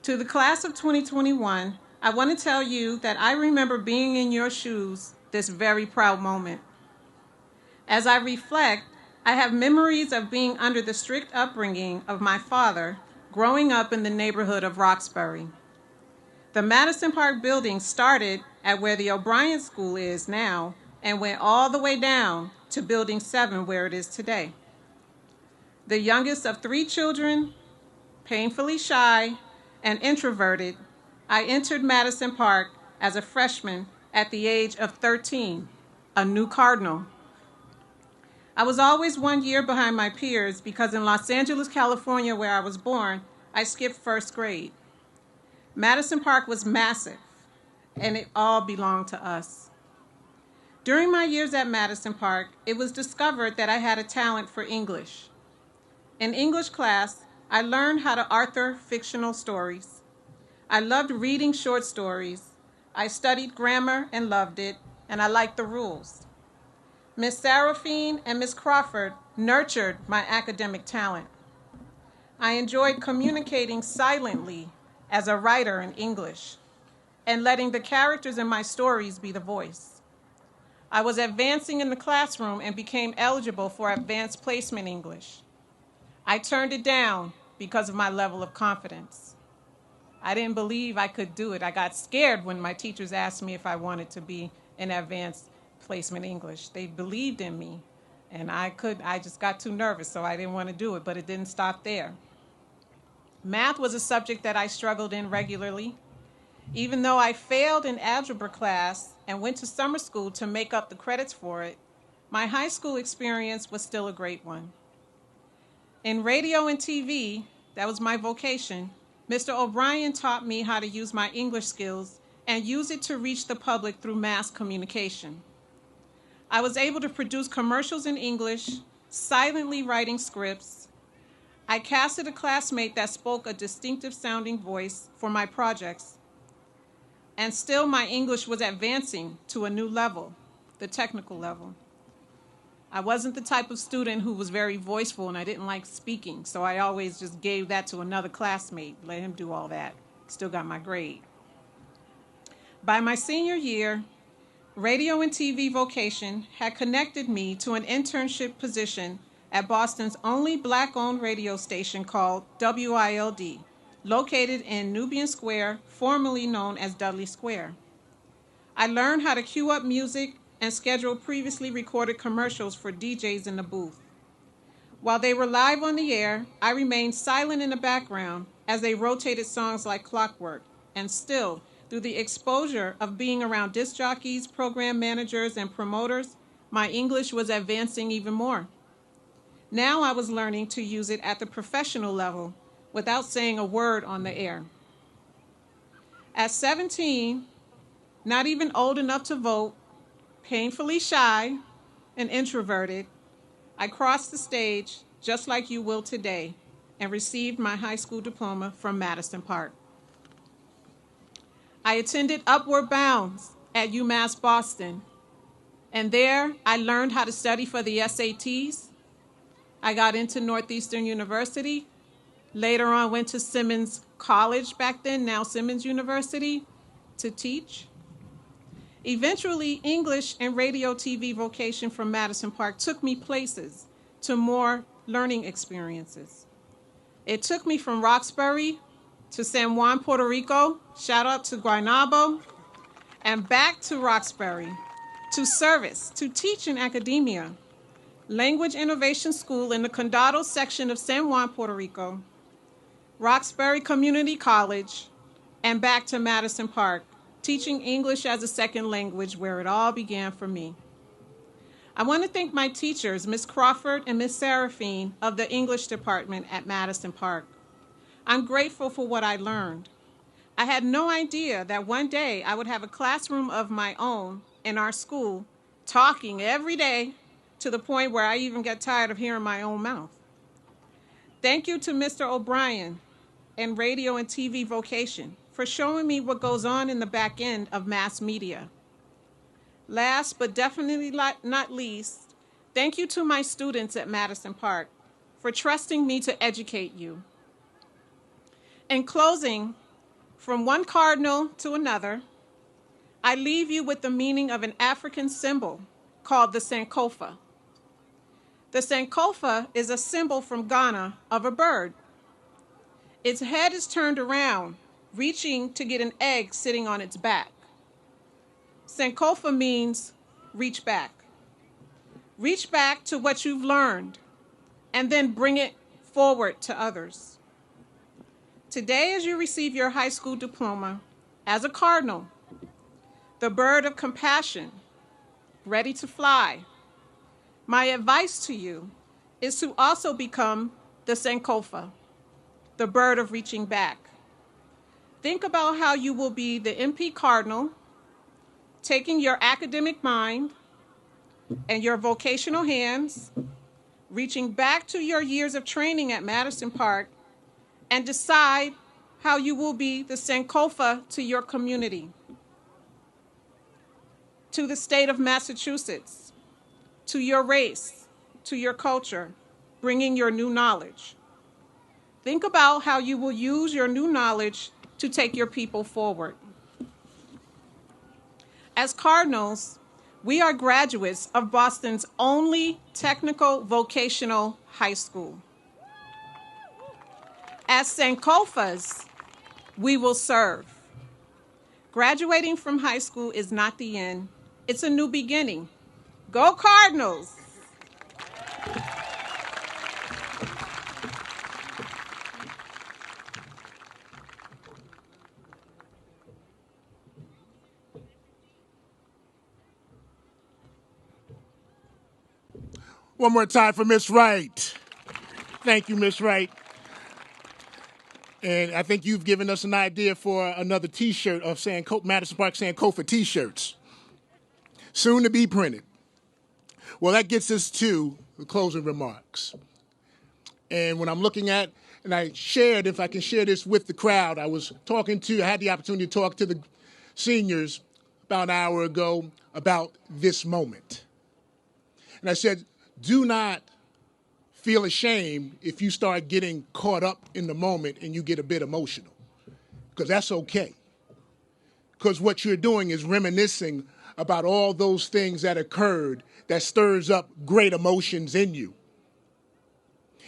[SPEAKER 7] To the class of 2021, I want to tell you that I remember being in your shoes this very proud moment. As I reflect, I have memories of being under the strict upbringing of my father, growing up in the neighborhood of Roxbury. The Madison Park building started at where the O'Brien School is now and went all the way down to Building 7 where it is today. The youngest of 3 children, painfully shy and introverted, I entered Madison Park as a freshman at the age of 13, a new cardinal. I was always 1 year behind my peers because in Los Angeles, California, where I was born, I skipped first grade. Madison Park was massive, and it all belonged to us. During my years at Madison Park, it was discovered that I had a talent for English. In English class, I learned how to author fictional stories. I loved reading short stories. I studied grammar and loved it, and I liked the rules. Miss Seraphine and Miss Crawford nurtured my academic talent. I enjoyed communicating silently as a writer in English and letting the characters in my stories be the voice. I was advancing in the classroom and became eligible for advanced placement English. I turned it down because of my level of confidence. I didn't believe I could do it. I got scared when my teachers asked me if I wanted to be in advanced placement English. They believed in me, and I just got too nervous, so I didn't want to do it, but it didn't stop there. Math was a subject that I struggled in regularly. Even though I failed in algebra class and went to summer school to make up the credits for it, my high school experience was still a great one. In radio and TV, that was my vocation, Mr. O'Brien taught me how to use my English skills and use it to reach the public through mass communication. I was able to produce commercials in English, silently writing scripts. I casted a classmate that spoke a distinctive sounding voice for my projects. And still my English was advancing to a new level, the technical level. I wasn't the type of student who was very voiceful and I didn't like speaking, so I always just gave that to another classmate, let him do all that. Still got my grade. By my senior year, radio and TV vocation had connected me to an internship position at Boston's only Black-owned radio station called WILD, located in Nubian Square, formerly known as Dudley Square. I learned how to cue up music and schedule previously recorded commercials for DJs in the booth. While they were live on the air, I remained silent in the background as they rotated songs like clockwork, and still, through the exposure of being around disc jockeys, program managers, and promoters, my English was advancing even more. Now I was learning to use it at the professional level without saying a word on the air. At 17, not even old enough to vote, painfully shy and introverted, I crossed the stage just like you will today and received my high school diploma from Madison Park. I attended Upward Bounds at UMass Boston, and there I learned how to study for the SATs. I got into Northeastern University. Later on, went to Simmons College back then, now Simmons University, to teach. Eventually, English and radio TV vocation from Madison Park took me places to more learning experiences. It took me from Roxbury to San Juan, Puerto Rico, shout out to Guaynabo, and back to Roxbury, to service, to teach in academia, Language Innovation School in the Condado section of San Juan, Puerto Rico, Roxbury Community College, and back to Madison Park, teaching English as a second language, where it all began for me. I want to thank my teachers, Ms. Crawford and Ms. Seraphine of the English department at Madison Park. I'm grateful for what I learned. I had no idea that one day I would have a classroom of my own in our school, talking every day to the point where I even get tired of hearing my own mouth. Thank you to Mr. O'Brien and Radio and TV Vocation for showing me what goes on in the back end of mass media. Last but definitely not least, thank you to my students at Madison Park for trusting me to educate you. In closing, from one cardinal to another, I leave you with the meaning of an African symbol called the Sankofa. The Sankofa is a symbol from Ghana of a bird. Its head is turned around, reaching to get an egg sitting on its back. Sankofa means reach back. Reach back to what you've learned and then bring it forward to others. Today, as you receive your high school diploma, as a cardinal, the bird of compassion, ready to fly, my advice to you is to also become the Sankofa, the bird of reaching back. Think about how you will be the MP Cardinal, taking your academic mind and your vocational hands, reaching back to your years of training at Madison Park, and decide how you will be the Sankofa to your community, to the state of Massachusetts, to your race, to your culture, bringing your new knowledge. Think about how you will use your new knowledge to take your people forward. As Cardinals, we are graduates of Boston's only technical vocational high school. As Sankofas, we will serve. Graduating from high school is not the end. It's a new beginning. Go Cardinals!
[SPEAKER 1] One more time for Miss Wright. Thank you, Miss Wright. And I think you've given us an idea for another T-shirt of Madison Park Sankofa T-shirts, soon to be printed. Well, that gets us to the closing remarks. And when I'm looking at, and I shared, if I can share this with the crowd, I had the opportunity to talk to the seniors about an hour ago about this moment. And I said, do not feel ashamed if you start getting caught up in the moment and you get a bit emotional, because that's okay. Because what you're doing is reminiscing about all those things that occurred that stirs up great emotions in you.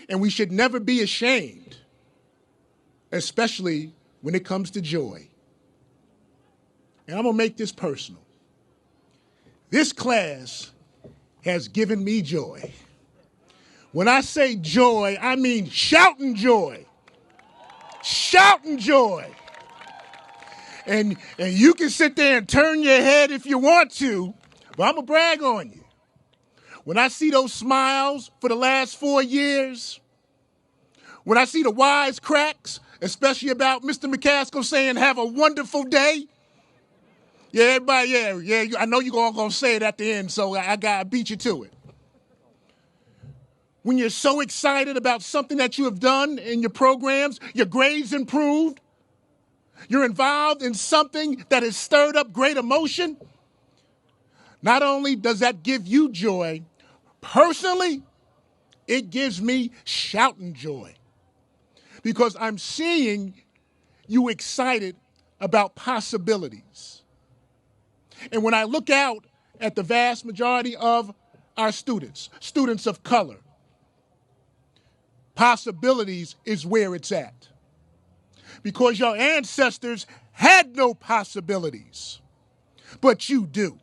[SPEAKER 1] And we should never be ashamed, especially when it comes to joy. And I'm going to make this personal. This class has given me joy. When I say joy, I mean shouting joy. Shouting joy. And you can sit there and turn your head if you want to, but I'm going to brag on you. When I see those smiles for the last 4 years, when I see the wisecracks, especially about Mr. McCaskill saying, have a wonderful day. Yeah, everybody, yeah, I know you're all going to say it at the end, so I got to beat you to it. When you're so excited about something that you have done in your programs, your grades improved, You're involved in something that has stirred up great emotion. Not only does that give you joy, personally, it gives me shouting joy because I'm seeing you excited about possibilities. And when I look out at the vast majority of our students of color, possibilities is where it's at. Because your ancestors had no possibilities, but you do.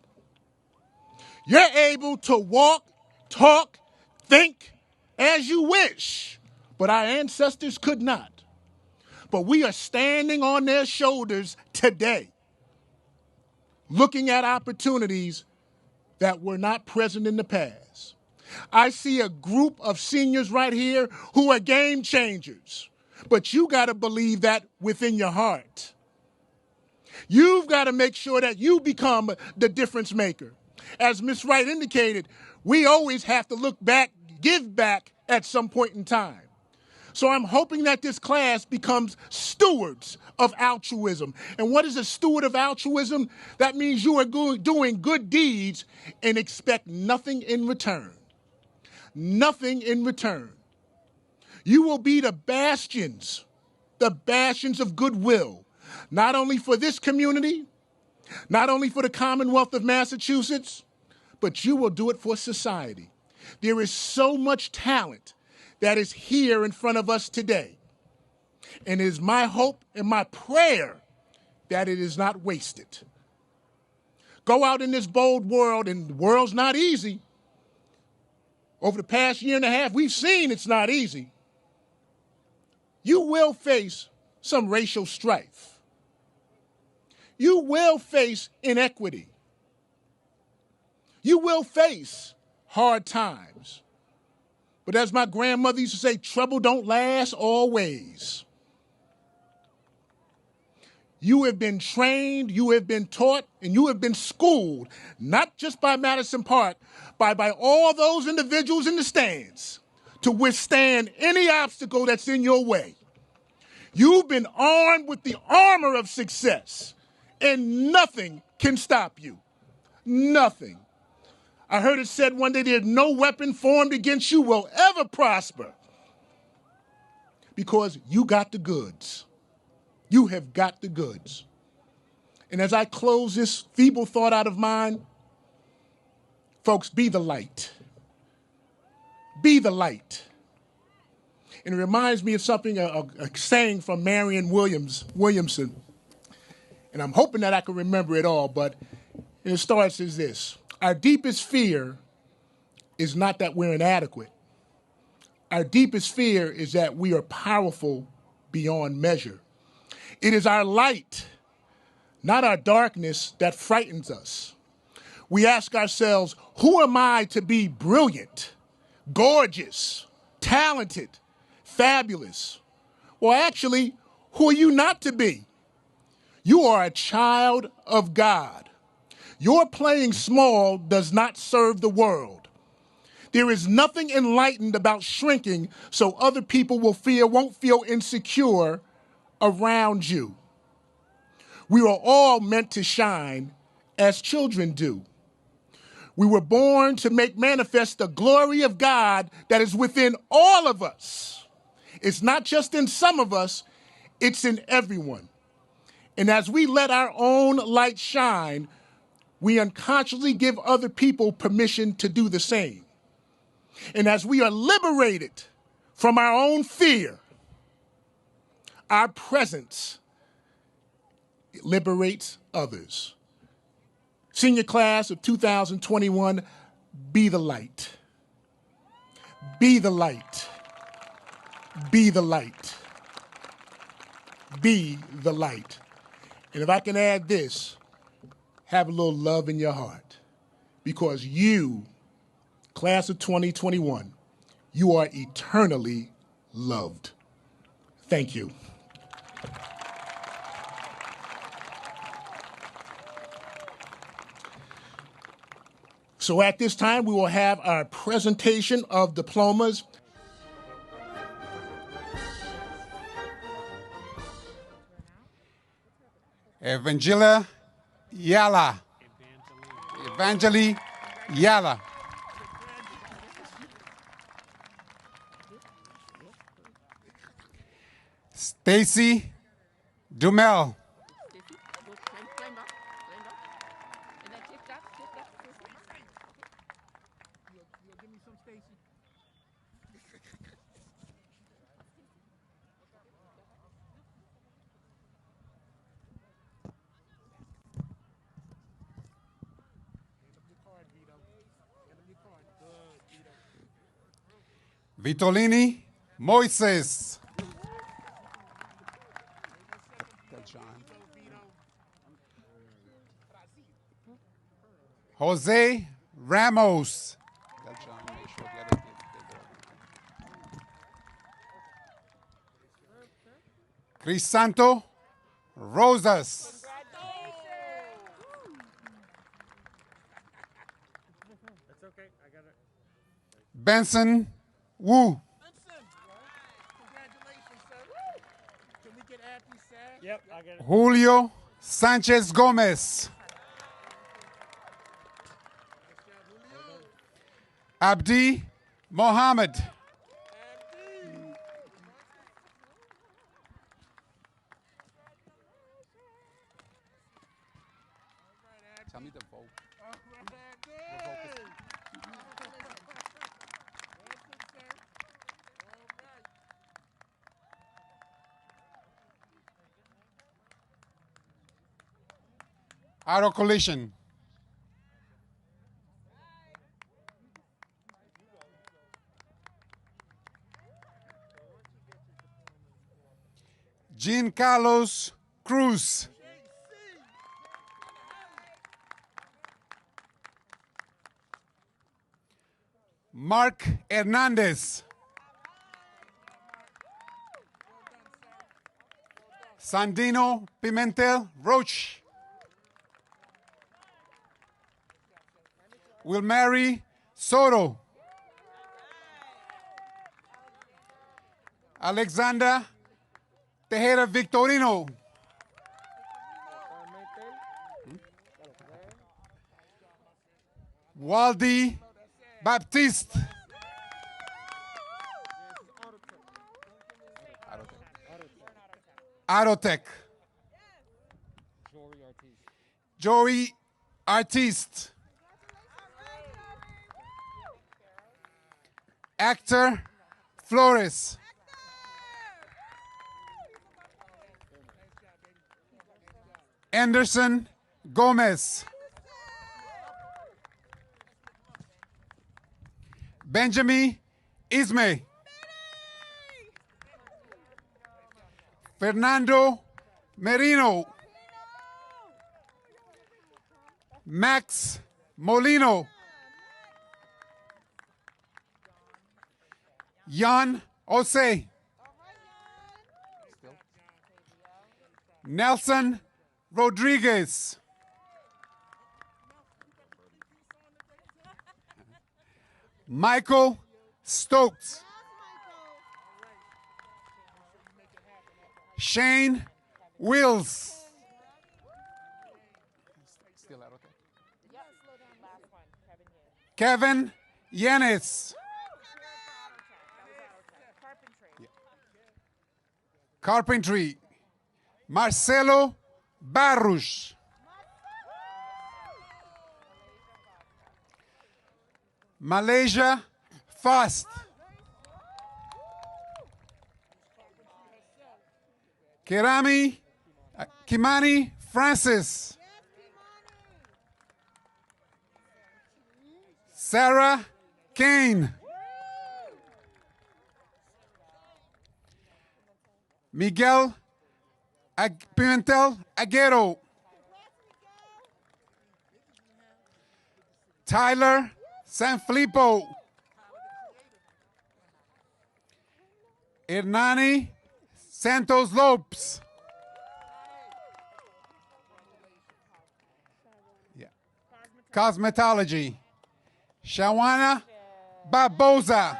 [SPEAKER 1] You're able to walk, talk, think as you wish, but our ancestors could not. But we are standing on their shoulders today, looking at opportunities that were not present in the past. I see a group of seniors right here who are game changers, but you got to believe that within your heart. You've got to make sure that you become the difference maker. As Ms. Wright indicated, we always have to look back, give back at some point in time. So I'm hoping that this class becomes stewards of altruism. And what is a steward of altruism? That means you are doing good deeds and expect nothing in return. Nothing in return. You will be the bastions of goodwill, not only for this community, not only for the Commonwealth of Massachusetts, but you will do it for society. There is so much talent that is here in front of us today. And it is my hope and my prayer that it is not wasted. Go out in this bold world, and the world's not easy. Over the past year and a half, we've seen it's not easy. You will face some racial strife. You will face inequity. You will face hard times. But as my grandmother used to say, trouble don't last always. You have been trained, you have been taught, and you have been schooled, not just by Madison Park, by all those individuals in the stands to withstand any obstacle that's in your way. You've been armed with the armor of success, and nothing can stop you. Nothing. I heard it said one day, there's no weapon formed against you will ever prosper because you got the goods. You have got the goods. And as I close this feeble thought out of mine, folks, be the light. Be the light. And it reminds me of something, a saying from Marion Williamson. And I'm hoping that I can remember it all, but it starts as this. Our deepest fear is not that we're inadequate. Our deepest fear is that we are powerful beyond measure. It is our light, not our darkness, that frightens us. We ask ourselves, who am I to be brilliant, gorgeous, talented, fabulous? Well, actually, who are you not to be? You are a child of God. Your playing small does not serve the world. There is nothing enlightened about shrinking so other people won't feel insecure around you. We are all meant to shine as children do. We were born to make manifest the glory of God that is within all of us. It's not just in some of us, it's in everyone. And as we let our own light shine, we unconsciously give other people permission to do the same. And as we are liberated from our own fear, our presence liberates others. Senior class of 2021, be the light. Be the light. Be the light. Be the light. And if I can add this, have a little love in your heart because you, class of 2021, you are eternally loved. Thank you. So at this time, we will have our presentation of diplomas.
[SPEAKER 8] Evangela Yala. Evangeline Yala. Stacy Dumel. Vitolini Moises. Jose Ramos. Crisanto Rosas. Benson Wu.
[SPEAKER 9] Yep, I get it.
[SPEAKER 8] Julio Sanchez Gomez. Abdi Mohammed. Tell me the vote. Auto collision. Jean Carlos Cruz. Mark Hernandez. Sandino Pimentel Roach. Wilmary Soto. Alexander Tejera Victorino. Waldy Baptiste. Autotech. Joey Artiste. Actor Flores. Anderson Gomez. Benjamin Ismay. Fernando Merino. Max Molino. Jan Ose. Nelson Rodriguez. Michael Stokes. Shane Wills. Kevin Yanis. Carpentry. Marcelo Barros. Malaysia Fast. Kimani Francis. Sarah Kane. Miguel Pimentel Aguero. Tyler Sanfilippo. Hernani Santos Lopes. Cosmetology. Shawana Barboza.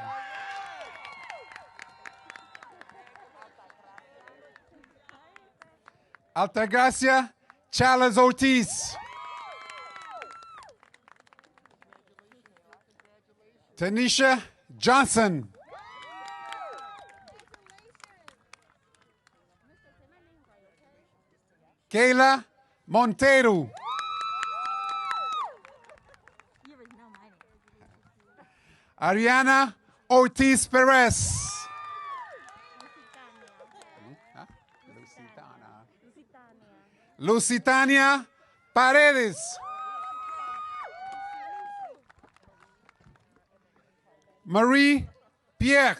[SPEAKER 8] Altagracia Charles Ortiz. Tanisha Johnson. Kayla Montero. Ariana Ortiz Perez. Lusitania Paredes. Marie Pierre.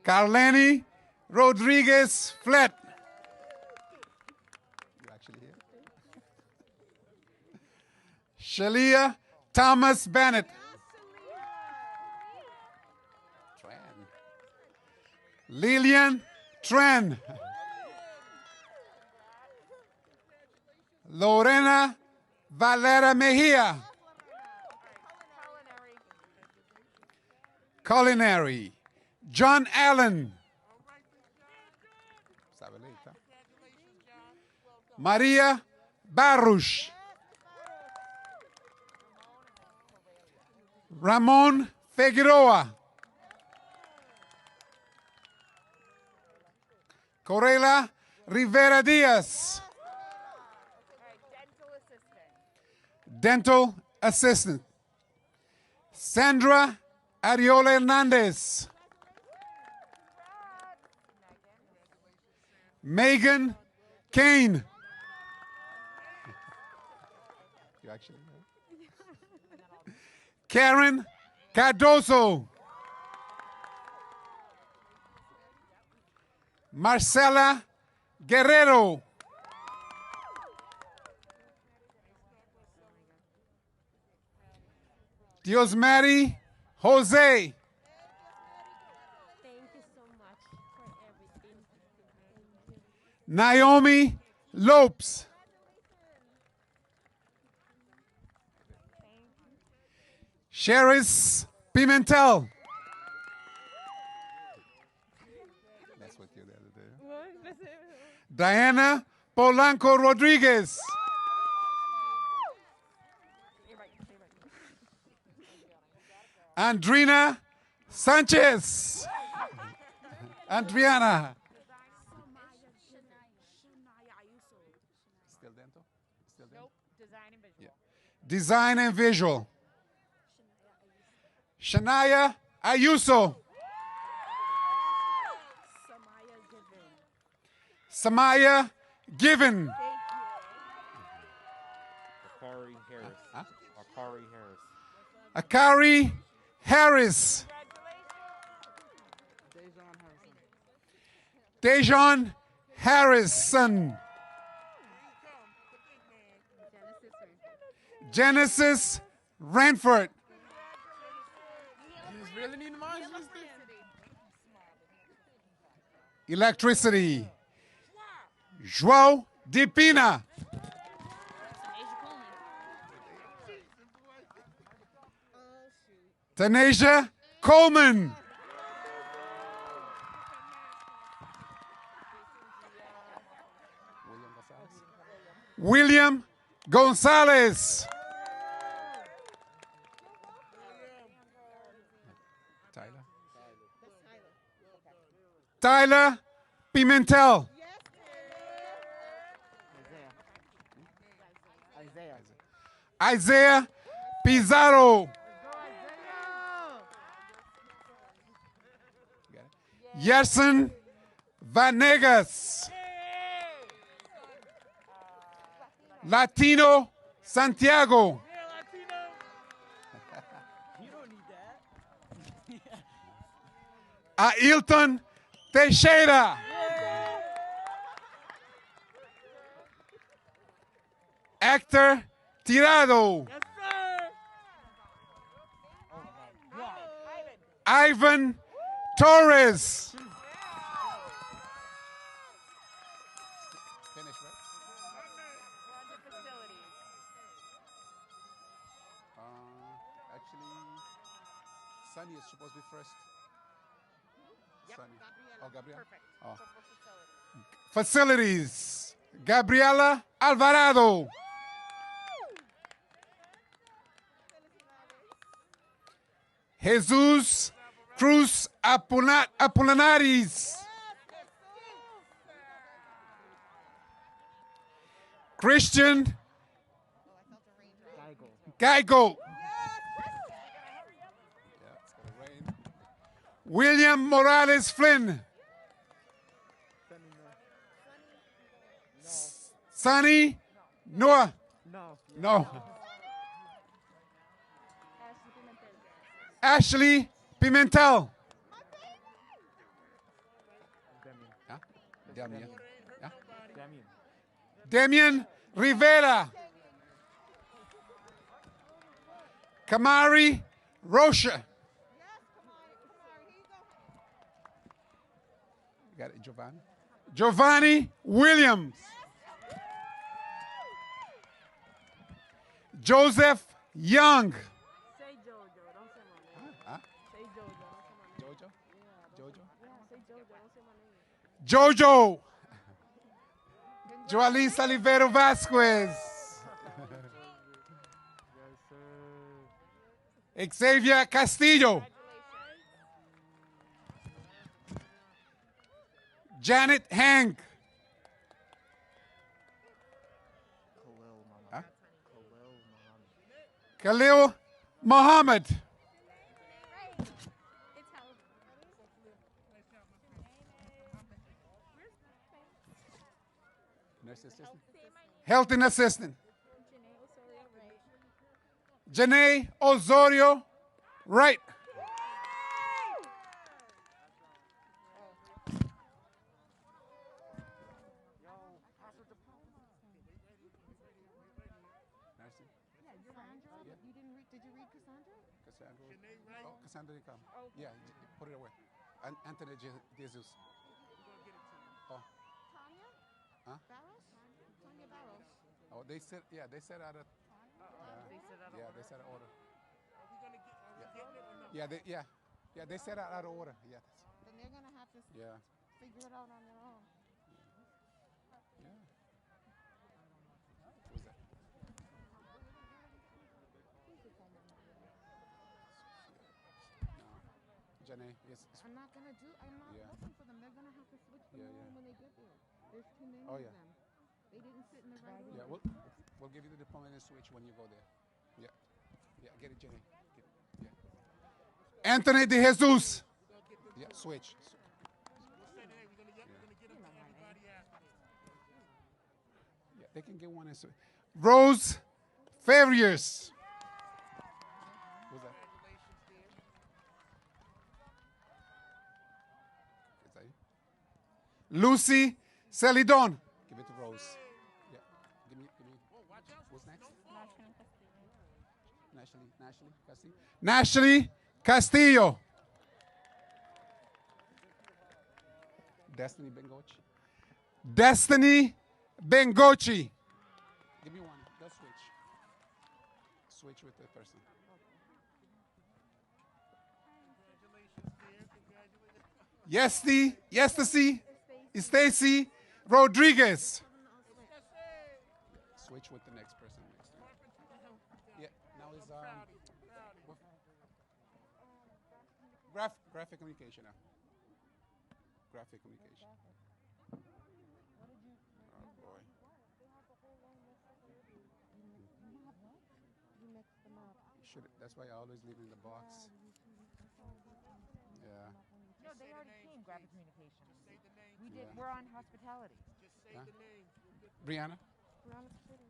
[SPEAKER 8] Carleni Rodriguez Flett. You actually here? Shalia Thomas Bennett. Lillian Tran. Lorena Valera Mejia. Culinary. John Allen. Maria Baruch. Ramon Figueroa. Corella Rivera Diaz. Dental assistant. Sandra Ariola Hernandez. Megan Kane. You actually know. Karen Cardoso. Marcela Guerrero. Diosmary Jose.
[SPEAKER 9] Thank you so much for everything.
[SPEAKER 8] Naomi Lopes. Sheris Pimentel. That's what you're there to do. Diana Polanco Rodriguez. Andrina Sanchez. Adriana. Still dental? Still dental? Nope, design and visual. Yeah. Design and visual. Shania Ayuso. Samaya Given.
[SPEAKER 4] Akari Harris.
[SPEAKER 8] Huh?
[SPEAKER 4] Akari Harris.
[SPEAKER 8] Akari Harris. Dejon Harrison. Genesis Ranford. Electricity. João de Pina. Tanasia Coleman. William Gonzalez. Tyler Pimentel. Isaiah Pizarro. Yerson Vanegas. Latino Santiago. Ailton Teixeira. Hector Tirado. Ivan Torres. Actually, Sunny is supposed to be first. Sunny. Oh, Gabriela. Oh. Facilities. Gabriela Alvarado. Jesus Cruz Apolinares. Christian Geigo. William Morales Flynn. Sonny Noah. No. Ashley Pimentel. Yeah? Damian. Yeah? Damian Rivera. Kamari Rocha. You got it, Giovanni? Giovanni Williams. Joseph Young.
[SPEAKER 9] Say Jojo, don't say my name.
[SPEAKER 8] Huh?
[SPEAKER 9] Say Jojo, don't say my name.
[SPEAKER 8] Jojo? Jojo?
[SPEAKER 9] Yeah, say Jojo, don't say my name.
[SPEAKER 8] Jojo. Joalis Olivero Vasquez. Xavier Castillo. Janet Hank. Huh? Khalil Muhammad. Nurse assistant. Health and assistant. Janae Osorio Wright. Cassandra didn't come. Yeah, put it away. Anthony Jesus. Oh. Huh?
[SPEAKER 9] Tanya Barros.
[SPEAKER 8] Oh, they said, yeah, they said out of. Yeah, they said out of order. Yeah, they said out of order. Yeah.
[SPEAKER 9] Then they're gonna have to figure it out on their own.
[SPEAKER 8] Yeah. Who's that? Janae, yes.
[SPEAKER 9] I'm not looking for them. They're gonna have to switch them around when they get there. There's too many of them. They didn't sit in the right room.
[SPEAKER 8] Yeah, we'll give you the diploma and switch when you go there. Yeah, get it, Janae. Yeah. Anthony De Jesus. Yeah, switch. Yeah, they can get one and switch. Rose Ferriers. Who's that? Is that you? Lucy Celidon. Give it to Rose. Yeah. Give me. What's next? Nashley Castillo. Destiny Bengochi. Destiny Bengochi. Give me one. Go switch. Switch with the person. Stacy Rodriguez. Switch with the next person next to you. Yeah, now it's graphic communication now. Graphic communication. Oh boy. That's why I always leave it in the box. Yeah.
[SPEAKER 10] No, they already came, graphic communication. We're on hospitality.
[SPEAKER 8] Huh? Brianna?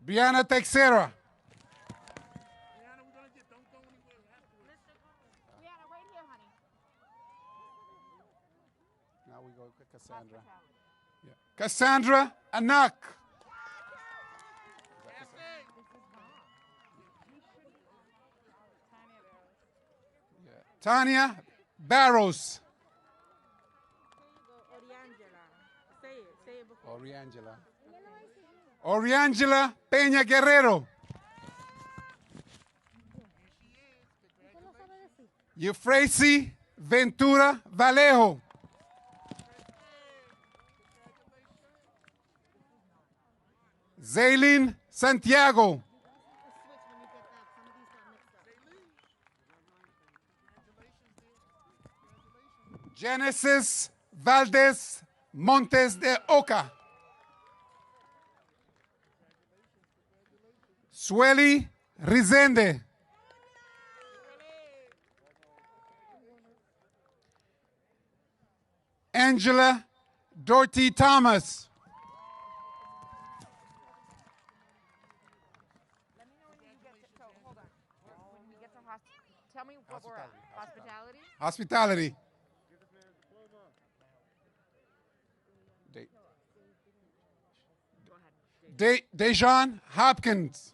[SPEAKER 8] Brianna Texera.
[SPEAKER 9] Brianna, we're gonna get, don't go anywhere afterwards.
[SPEAKER 10] Brianna, right here, honey.
[SPEAKER 8] Now we go with Cassandra. Yeah. Cassandra Anak. Tanya Barros. Oriangela Peña Guerrero. Euphrasie Ventura Vallejo. Zaylin Santiago. Genesis Valdez Montes de Oca. Sueli Rizende. Angela Dorothy Thomas.
[SPEAKER 10] Let me know when you get to, so hold on. When we get to tell me what we're at. Hospitality?
[SPEAKER 8] Hospitality. Dejan Hopkins.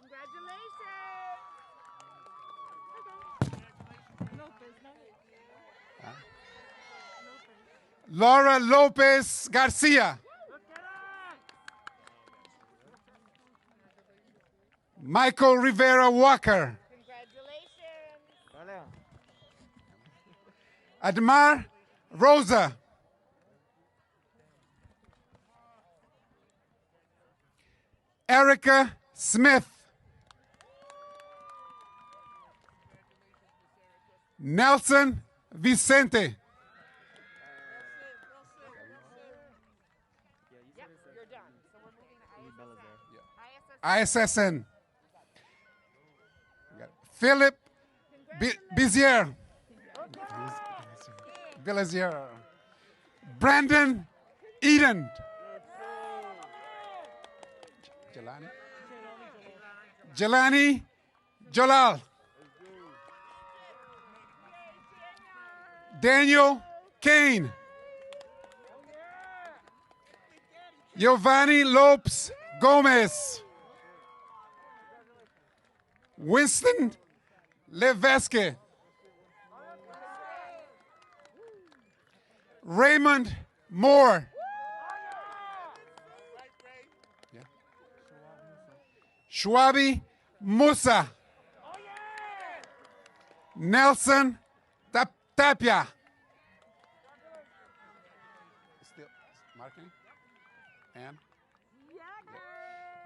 [SPEAKER 8] Laura Lopez Garcia. Michael Rivera Walker.
[SPEAKER 10] Congratulations.
[SPEAKER 8] Admar Rosa. Erica Smith. Nelson Vicente.
[SPEAKER 10] Yep, you're done. So we're moving to
[SPEAKER 8] ISSN. Philip Bizier. Bizier. Brandon Eden. Jelani Jolal. Daniel Kane. Giovanni Lopes Gomez. Winston Levesque. Raymond Moore. Schwabi Musa. Nelson Tapia. Still marketing? And?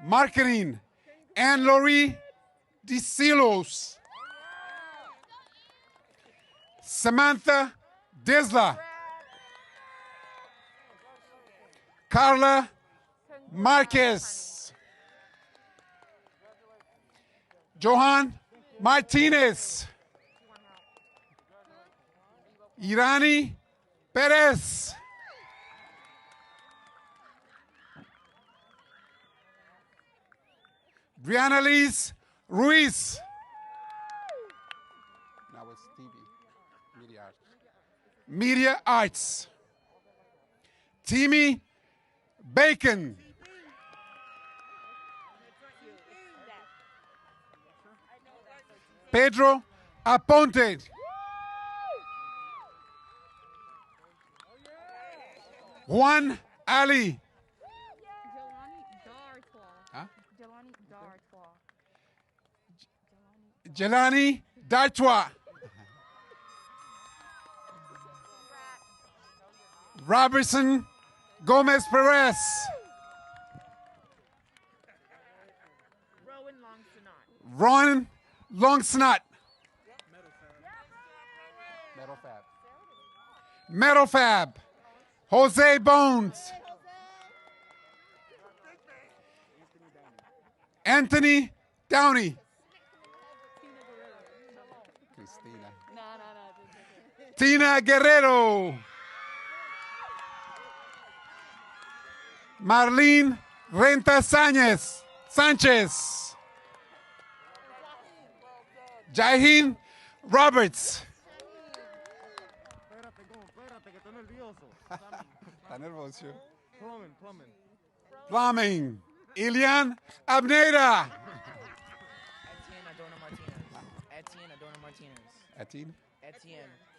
[SPEAKER 8] Marketing. Anne Laurie DeSilos. Samantha Disla. Carla Marquez. Johan Martinez. Irani Perez. Brianna Liz Ruiz. Now it's TV, Media Arts. Media Arts. Timmy Bacon. Pedro Aponte. Juan Ali. Huh? Jelani Dartwa. Robertson Gomez Perez. Ron Longsnot. Metal Fab. Jose Bones. Anthony Downey. Christina. Tina Guerrero. Marlene Renta Sanchez. Jahin Roberts. Está nervioso. Plumbing. Ilian Abneda.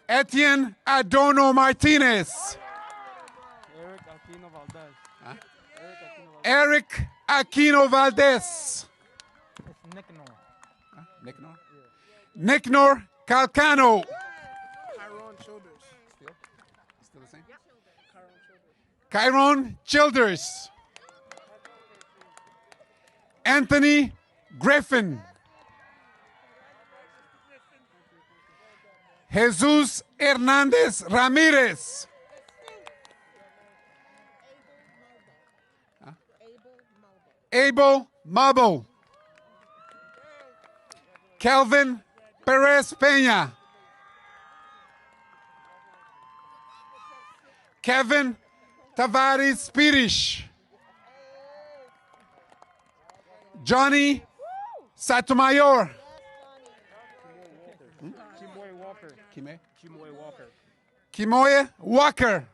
[SPEAKER 8] Etienne Adorno Martinez. Eric Aquino Valdez. Nicknor Calcano. Still the same? Chiron Childers. Anthony Griffin. Jesus Hernandez Ramirez. Abel Mabo. Kelvin Perez Peña. Kevin Tavares Pirish. Johnny Satomayor. Kimoye Walker.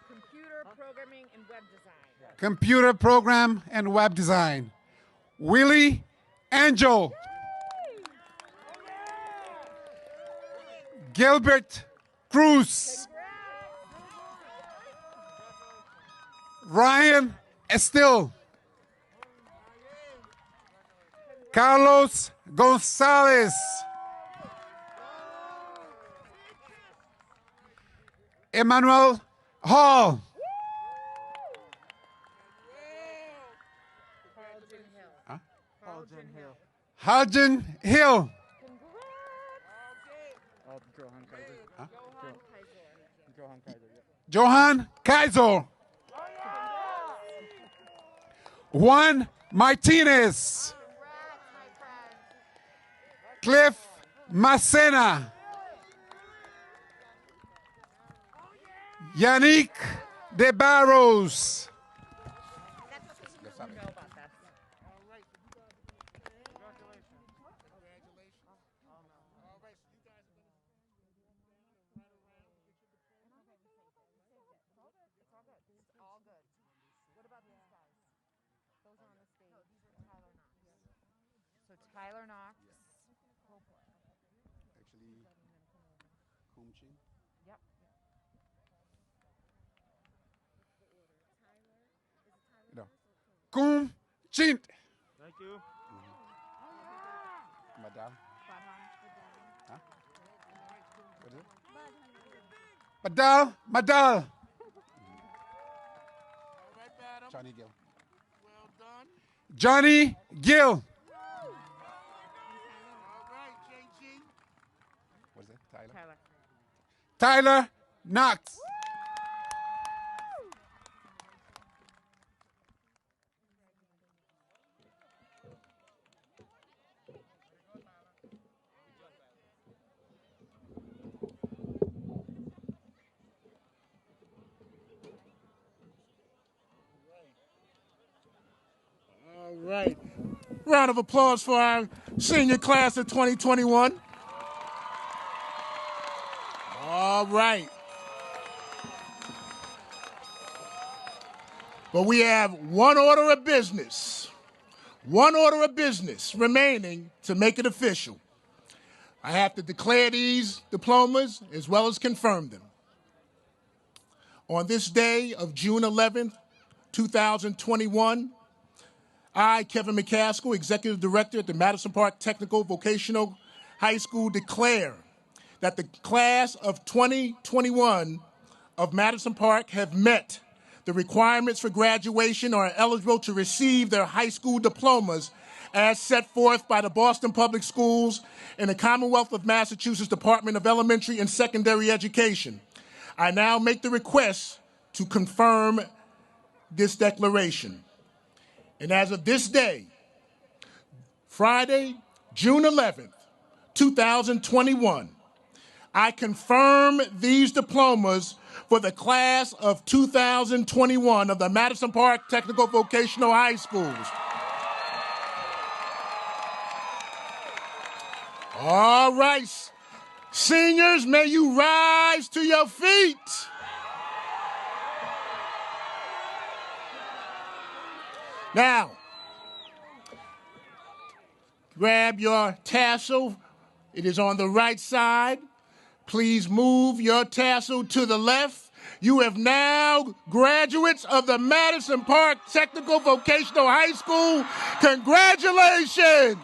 [SPEAKER 10] Computer programming and web design.
[SPEAKER 8] Computer program and web design. Willie Angel. Gilbert Cruz. Ryan Estill. Carlos Gonzalez. Emmanuel Hall. Haljan Hill. Johan Kaiser. Juan Martinez. Cliff Macena. Yannick De Barros.
[SPEAKER 10] Tyler Knox.
[SPEAKER 8] Actually, Kumchi.
[SPEAKER 10] Yep.
[SPEAKER 8] No. Kumchin.
[SPEAKER 4] Thank you.
[SPEAKER 8] Madam. Huh? What is it? Madal. Johnny Gill.
[SPEAKER 1] Well done.
[SPEAKER 8] Johnny Gill. What is it? Tyler. Tyler Knox.
[SPEAKER 1] All right. Round of applause for our senior class of 2021. All right. But we have one order of business remaining to make it official. I have to declare these diplomas as well as confirm them. On this day of June 11th, 2021, I, Kevin McCaskill, Executive Director at the Madison Park Technical Vocational High School, declare that the class of 2021 of Madison Park have met the requirements for graduation or are eligible to receive their high school diplomas as set forth by the Boston Public Schools and the Commonwealth of Massachusetts Department of Elementary and Secondary Education. I now make the request to confirm this declaration. And as of this day, Friday, June 11th, 2021, I confirm these diplomas for the class of 2021 of the Madison Park Technical Vocational High Schools. All right, seniors, may you rise to your feet. Now, grab your tassel. It is on the right side. Please move your tassel to the left. You have now graduates of the Madison Park Technical Vocational High School. Congratulations.